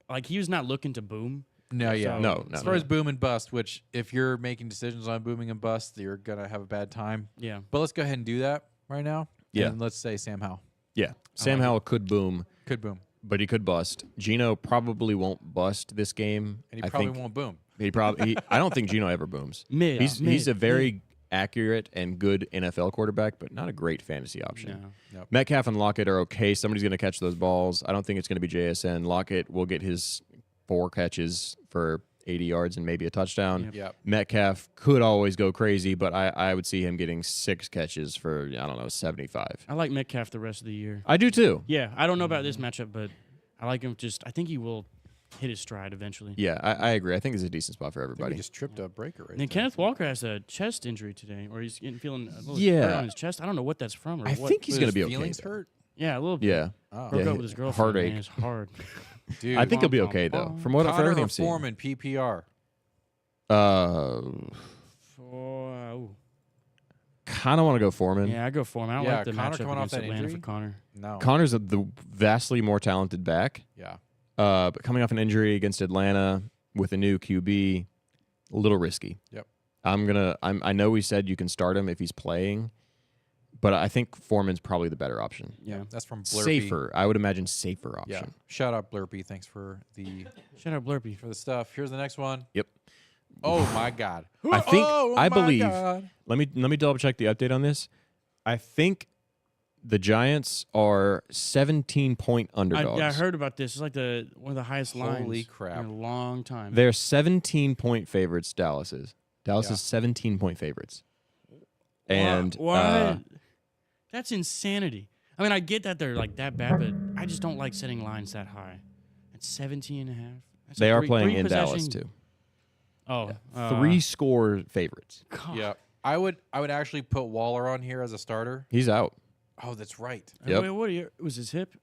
like, he was not looking to boom. No, yeah. So- No, As no. far as boom and bust, which if you're making decisions on booming and bust, you're going to have a bad time. Yeah. But let's go ahead and do that right now. Yeah. And let's say Sam Howell. Yeah. Sam Howell could boom, Could boom. but he could bust. Gino probably won't bust this game. And he I probably think won't boom. He probably. I don't think Gino ever booms. Mid. He's a very accurate and good NFL quarterback, but not a great fantasy option. No. Metcalf and Lockett are okay. Somebody's going to catch those balls. I don't think it's going to be JSN. Lockett will get his 4 catches for 80 yards and maybe a touchdown. Yep. Metcalf could always go crazy, but I would see him getting 6 catches for, I don't know, 75. I like Metcalf the rest of the year. I do too. Yeah. I don't know about this matchup, but I like him. I think he will hit his stride eventually. Yeah, I agree. I think it's a decent spot for I think everybody. he just tripped a breaker right And then there. Kenneth Walker has a chest injury today, or he's feeling a little Yeah. hurt on his chest. I don't know what that's from. Or I what. think he's With going to his be okay. feelings though. hurt? Yeah, a little bit. Yeah. Oh. Broke Yeah, up with his girlfriend. heartache. Man, it's hard. Dude. I think he'll be okay though. From what from Connor everything or I'm seeing. Foreman PPR. Kind of want to go Foreman. Yeah, I go for him. I don't Yeah, like the Connor matchup coming off against that Atlanta injury? for Connor. No. Connor's the vastly more talented back. Yeah. But coming off an injury against Atlanta with a new QB, a little risky. Yep. I know we said you can start him if he's playing, but I think Foreman's probably the better option. Yeah. That's from Blurpy. Safer. I would imagine safer Yeah. option. Shout out Blurpy. Thanks for the Shout out Blurpy. stuff. Here's the next one. Yep. Oh my God. I think Oh I my believe. God. Let me double check the update on this. I think the Giants are 17-point underdogs. I heard about this. It's like one of the highest lines Holy crap. in a long time. They're 17-point favorites. Dallas is. Dallas Yeah. is 17-point favorites. And what? That's insanity. I mean, I get that they're like that bad, but I just don't like setting lines that high. It's 17 and a half. That's they a are three playing in Dallas possession- too. Oh, 3-score favorites. God. Yeah. I would actually put Waller on here as a starter. He's out. Oh, that's right. Yep. Wait, what? Was his hip?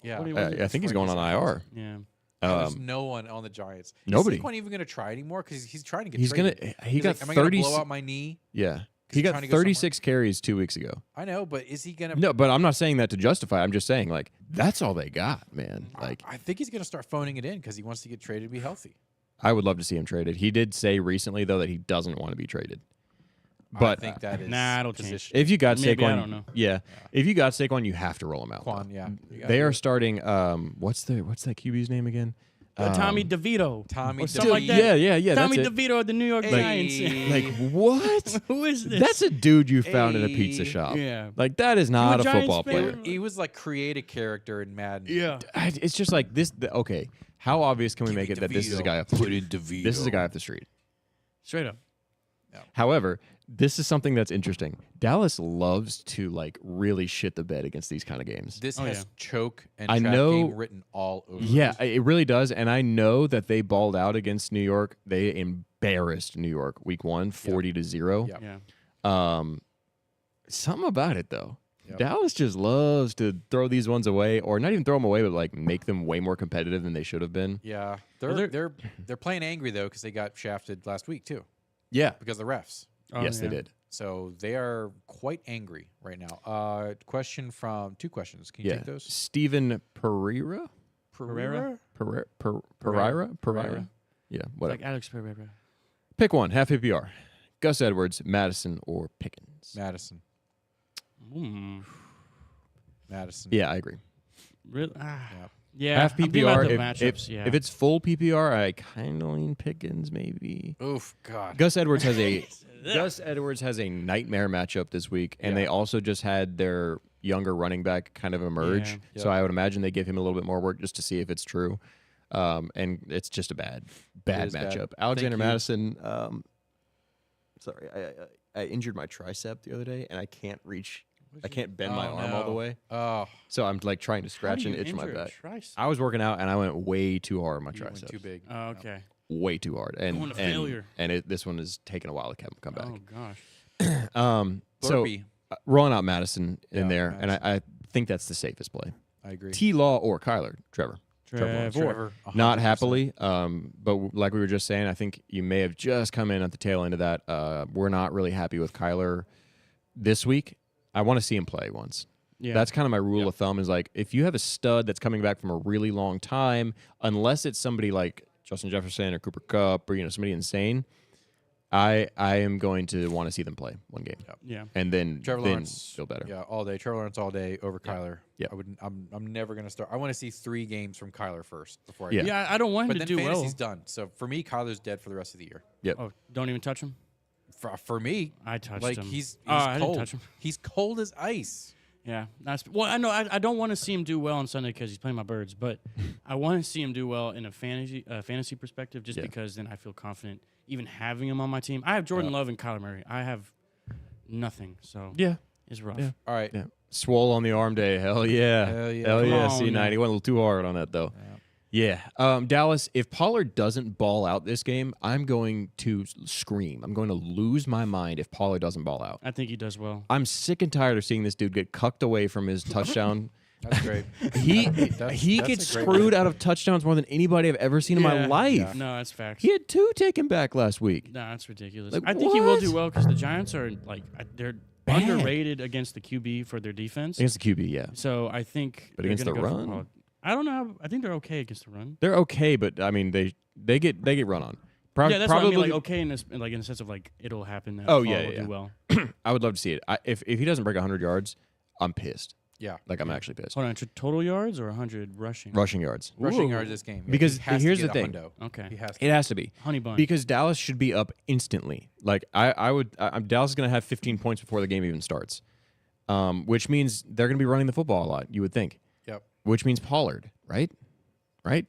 Yeah. I think he's going on IR. Yeah. There's no one on the Giants. Nobody. Is Saquon even going to try anymore? Because he's trying to get He's traded. gonna. He He's got like, am I going to 30. blow out my knee? Yeah, he he's got trying to go 36 carries 2 weeks ago. I know, but is he going to? No, but I'm not saying that to justify. I'm just saying like that's all they got, man. Like I think he's going to start phoning it in because he wants to get traded to be healthy. I would love to see him traded. He did say recently though that he doesn't want to be traded. But I think that is Nah, it'll position. if you got Maybe, Saquon, I don't know. Yeah, if you got Saquon, you have to roll him out. Quan, though. yeah. You gotta They do are it. starting. What's that QB's name again? Tommy DeVito. Tommy or something like DeVito. that. Yeah. Tommy That's it. DeVito of the New York Giants. Like what? Who is this? That's a dude you found in a pizza Hey. shop. Yeah. Like that is not a a Giants football fan? player. He was like create a character in Madden. Yeah. It's just like this. Okay, how obvious can we Give make me it that this is a DeVito. guy off the Put street? in DeVito. This is a guy off the street. Straight up. However, this is something that's interesting. Dallas loves to like really shit the bed against these kind of games. This Oh, has yeah. choke and I trap know- game written all over. Yeah, it. it really does. And I know that they balled out against New York. They embarrassed New York week 1, 40-0. Yep. Yeah. Something about it though. Yep. Dallas just loves to throw these ones away, or not even throw them away, but like make them way more competitive than they should have been. Yeah, Well, they're playing angry though because they got shafted last week too Yeah. because of the refs. Oh, Yes, yeah. they did. So they are quite angry right now. Two questions. Can you Yeah. take those? Stephen Pereira? Pereira? Pereira? Yeah, whatever. Like Alex Pereira. Pick one, half PPR. Gus Edwards, Madison, or Pickens. Madison. Madison. Mm. Yeah, I agree. Really? Yeah. Yeah. Half I'm thinking PPR. about the If, matchups, yeah. if it's full PPR, I kind of lean Pickens maybe. Oof. God. Gus Edwards has a nightmare matchup this week, and Yeah. they also just had their younger running back kind of emerge. Yeah. So I would imagine they give him a little bit more work just to see if it's true. And it's just a bad is matchup. bad. Alexander Thank you. Madison. Sorry, I injured my tricep the other day, and I can't bend my arm all the way. Oh, So I'm like trying to How scratch do and you itch my injure a back. tricep? I was working out, and I went way too hard on my you went triceps. too big. Oh, okay. Way too hard, and Going to and, failure. and this one is taking a while to come back. Oh gosh. So Burpee. rolling out Madison in Yeah, there, Madison. and I think that's the safest play. I agree. T Law or Kyler, Trevor. Trevor. Not 100%. happily, but like we were just saying, I think you may have just come in at the tail end of that. We're not really happy with Kyler this week. I want to see him play once. Yeah. That's kind of my rule of thumb is like if you have a stud that's coming back from a really long time, unless it's somebody like Justin Jefferson or Cooper Kupp or somebody insane, I am going to want to see them play one game. Yeah. And then Trevor Lawrence feel better. Yeah, all day. Trevor Lawrence all day over Kyler. Yeah. I'm never gonna start. I want to see 3 games from Kyler first before I. Yeah. Yeah, I don't want him But to then do well. fantasy's done. So for me, Kyler's dead for the rest of the year. Yep. Oh, don't even touch him. For me, I touched like him. he's I didn't cold. touch him. He's cold as ice. Yeah, well, I know I don't want to see him do well on Sunday because he's playing my Birds, but I want to see him do well in a fantasy perspective, just Yeah. because then I feel confident even having him on my team. I have Jordan Love and Kyler Murray. I have nothing, so Yeah. it's rough. Yeah. All right. Yeah. Swole on the arm day. Hell yeah. Hell yeah. Hell Come yeah. on, C90. man. Went a little too hard on that, though. Yeah. Dallas, if Pollard doesn't ball out this game, I'm going to scream. I'm going to lose my mind if Pollard doesn't ball out. I think he does well. I'm sick and tired of seeing this dude get cucked away from his touchdown. That's great. He That's gets a great screwed one. out of touchdowns more than anybody I've ever seen in my Yeah. life. No, that's facts. He had 2 taken back last week. No, that's ridiculous. Like, I think he will what? do well because the Giants are they're Bad. underrated against the QB for their defense. Against the QB, yeah. So I think, But they're against gonna the go for run? Pollard. I don't know. I think they're okay against the run. They're okay, but I mean they get run on. Yeah, that's probably what I mean. Like okay in the sense of like it'll happen. That Oh, Paul yeah, will yeah. do well. I would love to see it. If he doesn't break 100 yards, I'm pissed. Yeah. Like I'm actually pissed. Hold on, total yards or 100 rushing? Rushing yards. Rushing Ooh. yards this game. Because He has to here's get the a thing. hundo. Okay, He has to. It has to be. honey bun. Because Dallas should be up instantly. Like Dallas is going to have 15 points before the game even starts, which means they're going to be running the football a lot. You would think. Yep. Which means Pollard, right? Right.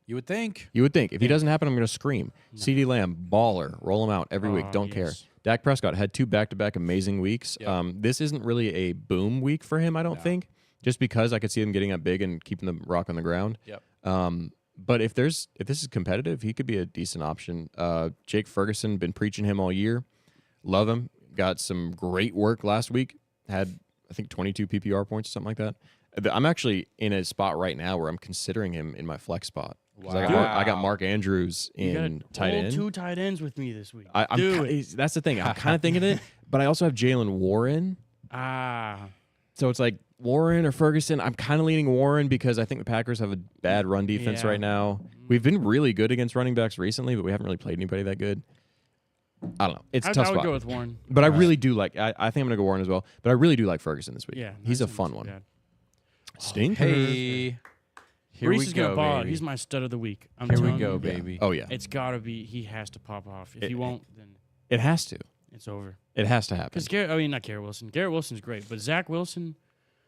You would think. You would think. If he doesn't happen, I'm going to scream. CD Lamb, baller, roll him out every week. Oh, Don't care. yes. Dak Prescott had 2 back-to-back amazing weeks. Yep. This isn't really a boom week for him, I don't think, just because I could see him getting up big and keeping the rock on the ground. Yep. But if this is competitive, he could be a decent option. Jake Ferguson, been preaching him all year. Love him. Got some great work last week. Had, I think, 22 PPR points or something like that. I'm actually in a spot right now where I'm considering him in my flex spot. 'Cause Wow. I got Mark Andrews You got in tight end. 2 tight ends with me this week. That's the thing. I'm kind of thinking it, but I also have Jalen Warren. So it's like Warren or Ferguson. I'm kind of leaning Warren because I think the Packers have a bad run defense Yeah. right now. We've been really good against running backs recently, but we haven't really played anybody that good. I don't know. It's a tough I would spot. go with Warren. But I really do like. I think I'm going to go Warren as well. But I really do like Ferguson this week. Yeah, he's a that fun seems one. bad. Stinker. Hey, here Reese we is go, gonna ball. baby. He's my stud of the week. I'm Here we telling go, you. baby. Oh yeah. It's gotta be. He has to pop off. If he won't, then It has to. it's over. It has to happen. Because not Garrett Wilson. Garrett Wilson's great, but Zach Wilson,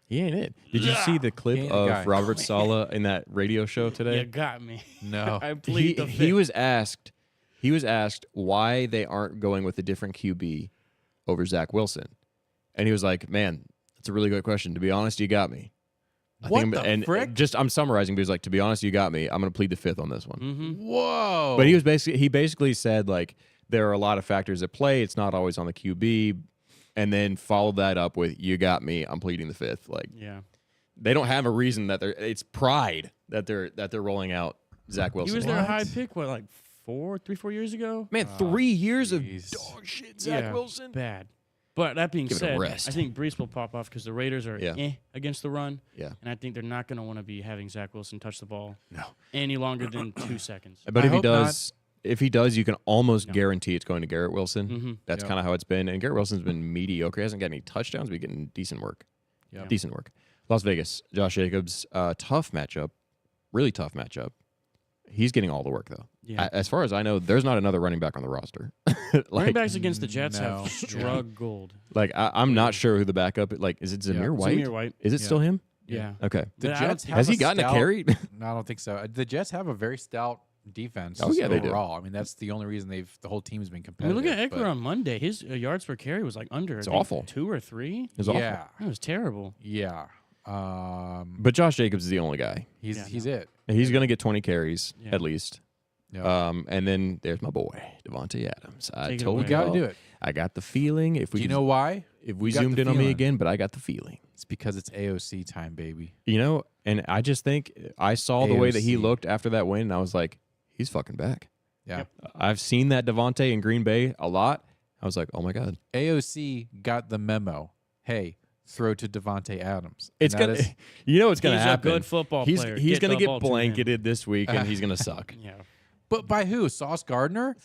He ain't it. Did you see the He clip ain't the of guy. Robert Saleh in that radio show you today? got me. No. I plead the He fifth. was asked. He was asked why they aren't going with a different QB over Zach Wilson, and he was like, "Man, that's a really good question. To be honest, you got me." What the frick? Just I'm summarizing, but he's like, "To be honest, you got me. I'm going to plead the fifth on this one." Mm-hmm. Whoa. But he basically said like there are a lot of factors at play. It's not always on the QB, and then followed that up with "You got me. I'm pleading the fifth." Like Yeah. they don't have a reason that it's pride that they're rolling out Zach Wilson. He was their What? high pick. What, like 4 years ago? Man, 3 years of jeez. dog shit, Zach Yeah, Wilson. Bad. But that being Give it a said, rest. I think Brees will pop off because the Raiders are Yeah. against the run, Yeah, and I think they're not going to want to be having Zach Wilson touch the ball no. any longer than 2 seconds. But I if he hope does, you can almost No. guarantee it's going to Garrett Wilson. Mm-hmm. That's Yep. kind of how it's been. And Garrett Wilson's been mediocre. He hasn't got any touchdowns, but he's getting decent work. Yep. Decent work. Las Vegas, Josh Jacobs, tough matchup. Really tough matchup. He's getting all the work, though. Yeah. As far as I know, there's not another running back on the roster. Running like, backs against the Jets no. have struggled. I'm not sure who the backup. Like, is it Zamir Yeah. White? Zamir White. Is it Yeah. still him? Yeah. Okay. The But I don't Jets think- Has he a gotten a stout- carry? No, I don't think so. The Jets have a very stout defense. Oh, yeah, they do. overall. I mean, that's the only reason the whole team's been I mean, competitive. look at Eckler but- on Monday. His yards per carry was like under. It's I think, awful. 2 or 3. It's awful. Yeah, It was terrible. yeah. But Josh Jacobs is the only guy. He's Yeah, it. He's going to get 20 carries Yeah. at least. Yeah. And then there's my boy Devontae Adams. I Take it told away. you, You got to do it. I got the feeling if we Do you know why? if we You got zoomed the in on me feeling. again, but I got the feeling. It's because it's AOC time, baby. You know, and I just think I saw the way that he AOC. looked after that win, and I was like, he's fucking back. Yeah. Yep. I've seen that Devontae in Green Bay a lot. I was like, oh my god, AOC got the memo. Hey, throw to Devontae Adams. And it's that gonna. is- You know, it's gonna He's happen. a good football He's player. gonna the get ball to him. blanketed this week, and he's gonna suck. Yeah. but by who? Sauce Gardner?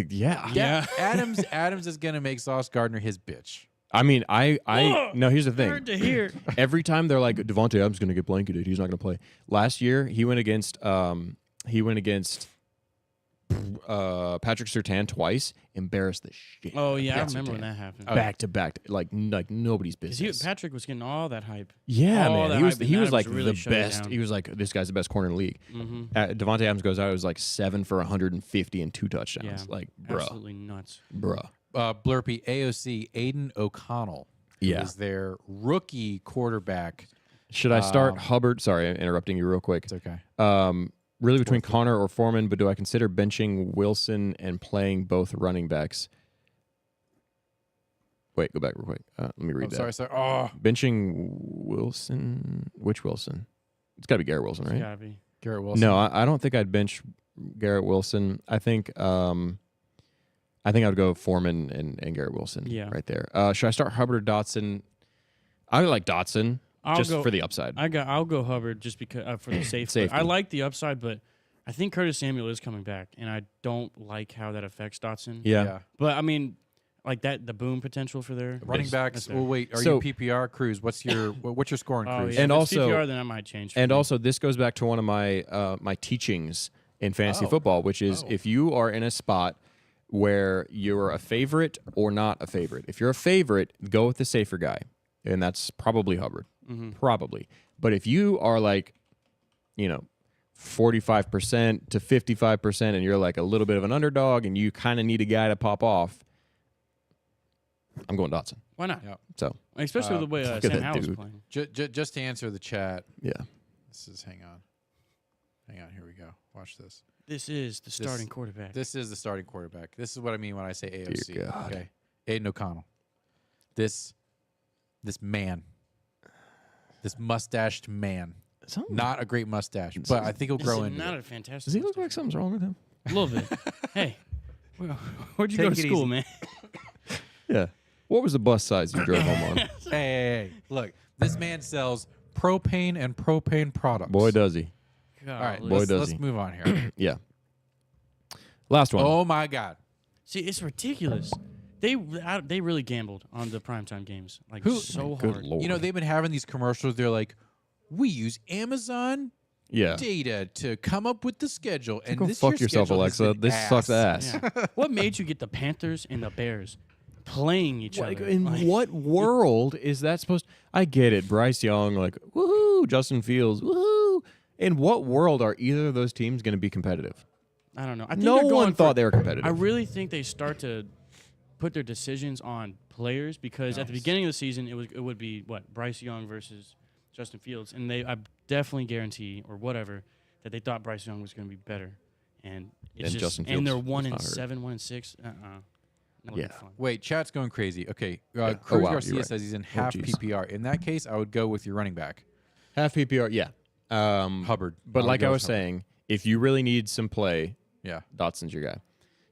Yeah. Yeah. Adams is gonna make Sauce Gardner his bitch. I mean, I Whoa, no. Here's the thing. Hard to hear. Every time they're like Devontae Adams going to get blanketed, he's not going to play. Last year he went against Patrick Surtain twice, embarrassed the shit. Oh yeah, I out of remember when Surtain. that happened. Back to back, like nobody's 'Cause business. Patrick was getting all that hype. Yeah, all man, that he was hype, and he was Adams like really the shut it best. down. He was like, this guy's the best corner in the league. Mm-hmm. Devontae Adams goes out, it was like 7 for 150 and 2 touchdowns. Yeah. Like, bruh, Absolutely nuts. bruh. Blurpy AOC Aiden O'Connell. Who Yeah. is their rookie quarterback. Should I start Um, Hubbard? Sorry, I'm interrupting you real quick. It's okay. Really between Connor or Foreman, but do I consider benching Wilson and playing both running backs? Wait, go back real quick. Let me read that. Sorry. Oh, Benching Wilson. Which Wilson? It's got to be Garrett Wilson, It's right? gotta be. Garrett Wilson. No, I don't think I'd bench Garrett Wilson. I think I would go Foreman and Garrett Wilson. Yeah. right there. Should I start Hubbard or Dotson? I like Dotson I'll just go- for the upside. I'll go Hubbard just because for the safety. Safety. I like the upside, but I think Curtis Samuel is coming back, and I don't like how that affects Dotson. yeah. But I mean, like that, the boom potential for their Running that's backs. there. Well, wait. Are So- you PPR Cruz? What's your scoring Oh, Cruz? yeah. And if it's also- PPR, then I might change. for And me. also, this goes back to one of my my teachings in fantasy Oh. football, which is Oh. if you are in a spot where you're a favorite or not a favorite. If you're a favorite, go with the safer guy, and that's probably Hubbard, probably. But if you are like, 45% to 55%, and you're like a little bit of an underdog, and you kind of need a guy to pop off, I'm going Dotson. why not? Yeah. So Especially with the way look at Sam that Howell's dude. playing. Just to answer the chat. yeah, This is hang on. Here we go. Watch this. This is the starting quarterback. This is the starting quarterback. This is what I mean when I say AOC. Dear God. Okay, Aiden O'Connell. This man. This mustached man. Something- Not a great mustache, but I think he'll This grow is into not it. a fantastic. Does he look mustache. like something's wrong with him? A little bit. Hey, where'd you Take go to it school, easy. man? Yeah. What was the bus size you drove home on? Hey, look, this man sells propane and propane products. Boy, does he. All right, Golly. Boy, let's, does let's he. move on here. Yeah. Last one. Oh my God. See, it's ridiculous. They really gambled on the primetime games, like Who- so Good hard. Lord. You know, they've been having these commercials. They're like, we use Amazon yeah. data to come up with the schedule. And Go this fuck year's yourself, schedule has Alexa. been This sucks ass. Yeah. What made you get the Panthers and the Bears playing each Like, other? in Like, what world is that supposed? I get it. Bryce Young, like woohoo. Justin Fields, woohoo. In what world are either of those teams going to be competitive? I don't know. I think No they're going one for- thought they were competitive. I really think they start to put their decisions on players because at the beginning of the season it would be what Bryce Young versus Justin Fields, and I definitely guarantee or whatever that they thought Bryce Young was going to be better, and it's And just Justin and they're Fields was 1-7, 1-6. Not Yeah. fun. Wait, chat's going crazy. Okay, Yeah. Cruz Oh, wow, Garcia you're right. says he's in half geez. PPR. In that case, I would go with your running back, Half PPR, yeah. Hubbard. But would like go I with was Hubbard. saying, if you really need some play, Yeah. Dotson's your guy.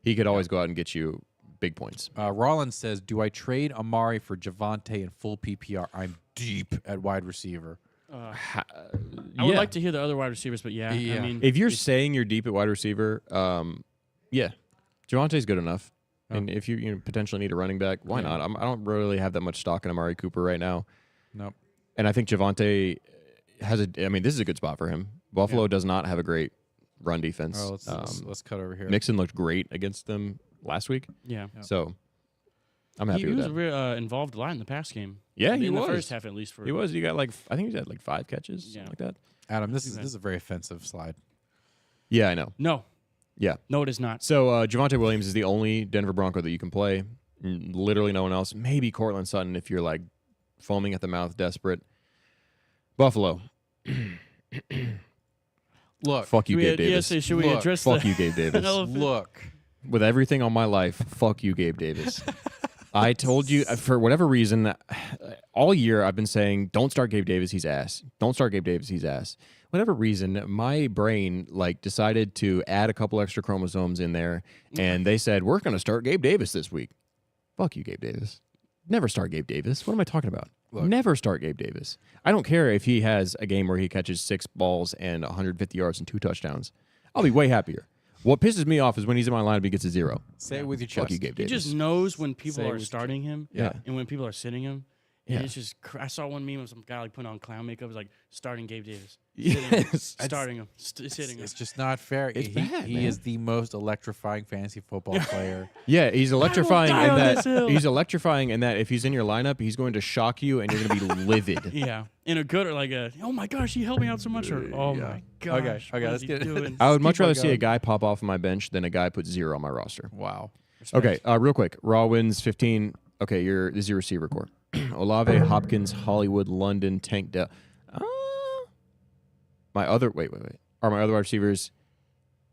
He could always go out and get you big points. Rollins says, do I trade Amari for Javante in full PPR? I'm deep at wide receiver. I would like to hear the other wide receivers, but yeah. Yeah. I mean, If you're saying you're deep at wide receiver, yeah, Javante's good enough. Oh. And if you potentially need a running back, why not? I don't really have that much stock in Amari Cooper right now. Nope. And I think Javante has this is a good spot for him. Buffalo does not have a great run defense. Oh, let's cut over here. Mixon looked great against them last week. yeah. So I'm happy He with was that. involved a lot in the pass game. Yeah, in he the was. first half at least. For He was. You got I think he had 5 catches, Yeah. something like that. Adam, this is a very offensive slide. Yeah, I know. No, Yeah. no, it is not. So Javante Williams is the only Denver Bronco that you can play. Literally no one else. Maybe Cortland Sutton if you're foaming at the mouth, desperate. Buffalo. Look, Fuck you, Gabe Davis. Should we Look, address Fuck the you, Gabe Davis. elephant? look. With everything on my life, fuck you, Gabe Davis. I told you, for whatever reason, all year I've been saying, don't start Gabe Davis, he's ass. Don't start Gabe Davis, he's ass. Whatever reason, my brain decided to add a couple extra chromosomes in there, and they said, we're going to start Gabe Davis this week. Fuck you, Gabe Davis. Never start Gabe Davis. What am I talking about? Look. Never start Gabe Davis. I don't care if he has a game where he catches 6 balls and 150 yards and 2 touchdowns. I'll be way happier. What pisses me off is when he's in my lineup, he gets a 0. Say it with your Fuck chest. you, Gabe He Davis. just knows when people Say it are with- starting him, Yeah. and when people are sitting him. Yeah. And it's just. I saw one meme of some guy putting on clown makeup. It was starting Gabe Davis, Yes. starting him, sitting him. It's just not fair. It's bad, he man. is the most electrifying fantasy football player. Yeah, he's electrifying die in on that this hill. he's electrifying in that if he's in your lineup, he's going to shock you and you're going to be livid. Yeah, in a good or oh my gosh, he helped me out so much, or oh my gosh, okay, what let's is he get- doing? I would much keep on rather see a going. guy pop off of my bench than a guy put 0 on my roster. Wow. Okay, real quick. Raw wins 15. Okay, this is your receiver core. Olave, Hopkins, Hollywood, London, Tank Dell. My other wait. Are my other wide receivers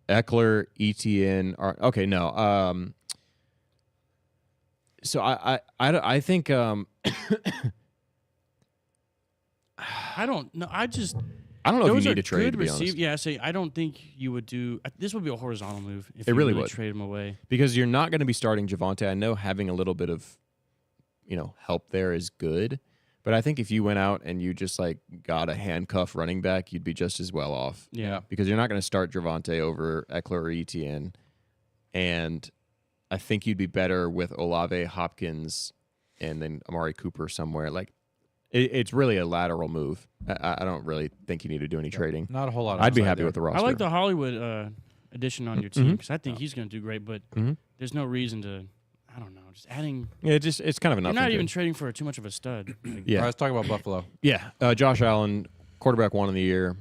Eckler, ETN? Okay, no. So I think I don't know. I don't know if those you are need to trade, good to be honest. Yeah, I don't think you would do. This would be a horizontal move if It you really would. trade him away. Because you're not going to be starting Javante. I know having a little bit of, help there is good, but I think if you went out and you just got a handcuff running back, you'd be just as well off. Yeah. Because you're not going to start Javante over Eckler or ETN, and I think you'd be better with Olave, Hopkins, and then Amari Cooper somewhere. It's really a lateral move. I don't really think you need to do any trading. Not a whole lot. Of I'd be upside happy there. with the roster. I like the Hollywood addition on your team because I think he's going to do great. But there's no reason to. I don't know. Just adding. Yeah, it's kind of You're enough. not even trading for too much of a stud. All right, Yeah. let's talk about Buffalo. Yeah, Josh Allen, quarterback 1 in the year.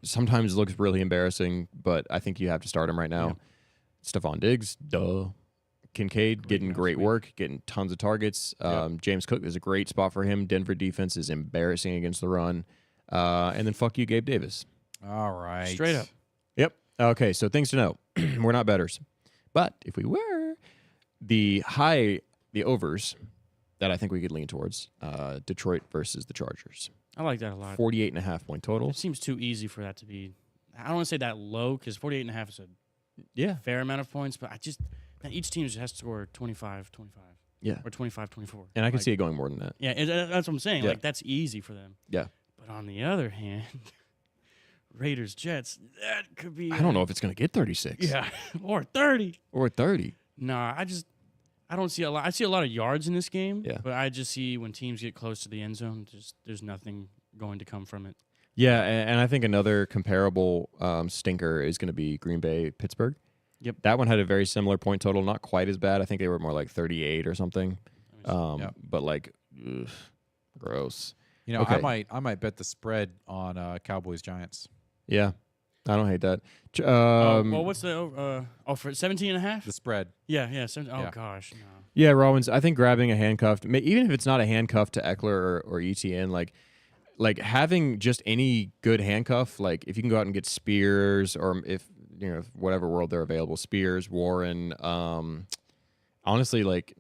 Sometimes looks really embarrassing, but I think you have to start him right now. Yeah. Stephon Diggs, duh. Kincaid getting great work, getting tons of targets. James Cook is a great spot for him. Denver defense is embarrassing against the run. And then fuck you, Gabe Davis. All right. Straight up. Yep. Okay, so things to know. We're not betters. But if we were, the overs that I think we could lean towards, Detroit versus the Chargers. I like that a lot. 48.5-point It totals. seems too easy for that to be. I don't want to say that low because 48.5 is a Yeah. fair amount of points, but each team just has to score 25, Yeah. or 25, 24. And I can Like, see it going more than that. Yeah, that's what I'm saying. Yeah. Like, that's easy for them. Yeah. But on the other hand, Raiders, Jets, that could be. I don't know if it's going to get 36. Yeah, or 30. Or 30. Nah, I don't see a lot. I see a lot of yards in this game. Yeah. But I just see when teams get close to the end zone, there's nothing going to come from it. Yeah, and I think another comparable stinker is going to be Green Bay, Pittsburgh. Yep. That one had a very similar point total, not quite as bad. I think they were more like 38 or something. But like, ugh, gross. You know, Okay. I might bet the spread on Cowboys Giants. Yeah, I don't hate that. Well, what's the for 17.5? The spread. Yeah. Yeah. Gosh, no. Yeah, Rollins. I think grabbing a handcuff, even if it's not a handcuff to Eckler or ETN, like having just any good handcuff, like if you can go out and get Spears, or if whatever world they're available, Spears, Warren, honestly, like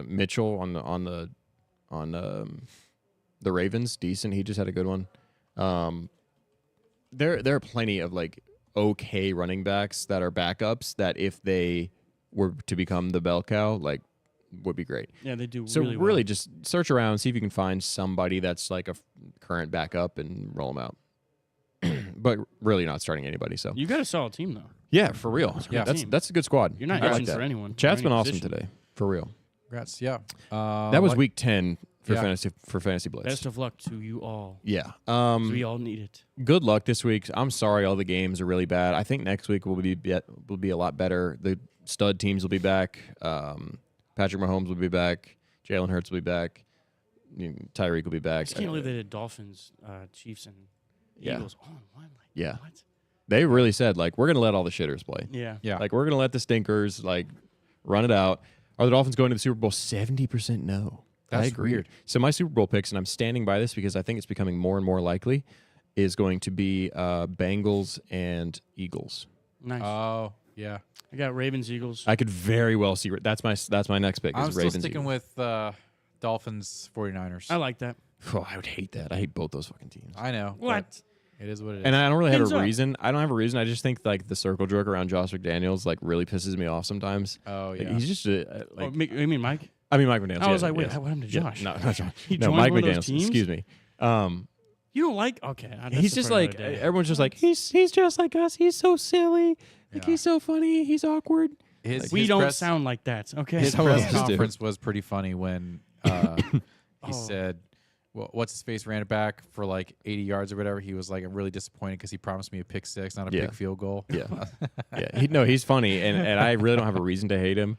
Mitchell on the Ravens, decent. He just had a good one. There are plenty of like okay running backs that are backups that if they were to become the bell cow, like would be great. Yeah, they do. So really, really well. just search around, see if you can find somebody that's like a current backup and roll them out. But really not starting anybody. So You got a solid team though. yeah, for real. That's a good Yeah, team. that's a good squad. You're not I like itching that. for anyone. Chat's or been any awesome position. today, for real. Congrats. Yeah. That was week 10 for Yeah. fantasy Blitz. Best of luck to you all. Yeah. 'Cause we all need it. Good luck this week. I'm sorry all the games are really bad. I think next week will be a lot better. The stud teams will be back. Patrick Mahomes will be back. Jalen Hurts will be back. Tyreek will be I back. just can't believe they did Dolphins, Chiefs, and Yeah. Eagles all in one. Like, Yeah. What? They really said, like, we're going to let all the shitters play. Yeah. Yeah. Like, we're going to let the stinkers, like, run it out. Are the Dolphins going to the Super Bowl? 70% no. I That's agree. weird. So my Super Bowl picks, and I'm standing by this because I think it's becoming more and more likely, is going to be Bengals and Eagles. Nice. Oh, yeah. I got Ravens, Eagles. I could very well see that's my next pick. Is I'm still Ravens, sticking Eagles. with Dolphins 49ers. I like that. Oh, I would hate that. I hate both those fucking teams. I know. but What? It is what it is. And I don't really have Pins a up. reason. I don't have a reason. I just think like the circle jerk around Josh McDaniels like really pisses me off sometimes. oh, Like, yeah. he's just Oh, you mean Mike? I mean Mike McDaniels. I was yeah, like, wait, yes. what happened to Yeah, Josh? no, not Josh. He No, joined Mike one of those McDaniels. teams? Excuse me. You don't like? Okay. That's He's the just for like another day. everyone's just like he's just like us. He's so silly. Like Yeah. he's so funny. He's awkward. his, We his don't press, sound like that. Okay. His Some of press us do. conference was pretty funny when he Oh. said, what's his face ran it back for like 80 yards or whatever. He was like, I'm really disappointed because he promised me a pick six, not a Yeah. big field goal. Yeah, yeah. He's funny, and I really don't have a reason to hate him.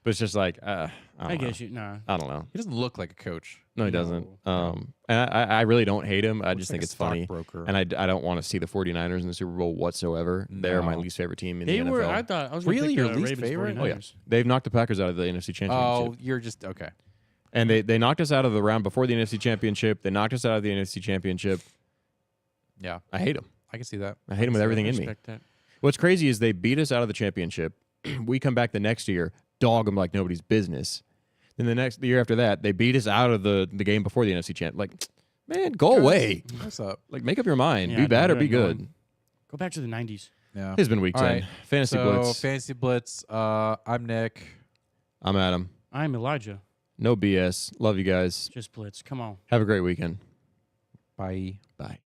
But it's just like I I don't guess know. you. Nah. I don't know. He doesn't look like a coach. No, he doesn't. No. And I really don't hate him. I Looks just like think a it's funny. stockbroker. And I don't want to see the 49ers in the Super Bowl whatsoever. They're my No. least favorite team in They the were. NFL. I thought I was gonna Really? pick Your the least Ravens, favorite? 49ers. Oh, yeah. They've knocked the Packers out of the NFC Championship. Oh, you're just okay. And they knocked us out of the round before the NFC Championship. They knocked us out of the NFC Championship. Yeah, I hate them. I can see that. I hate them with everything in me. Respect that. What's crazy is they beat us out of the championship. We come back the next year, dog them like nobody's business. Then the year after that, they beat us out of the game before the NFC champ. Like, man, go away. What's up? Like, make up your mind. Yeah, be bad no, or be no, good. Go back to the 90s. Yeah. It's been week All 10. right. Fantasy So Blitz. Fantasy Blitz. I'm Nick. I'm Adam. I'm Elijah. No BS. Love you guys. Just Blitz. Come on. Have a great weekend. Bye. Bye.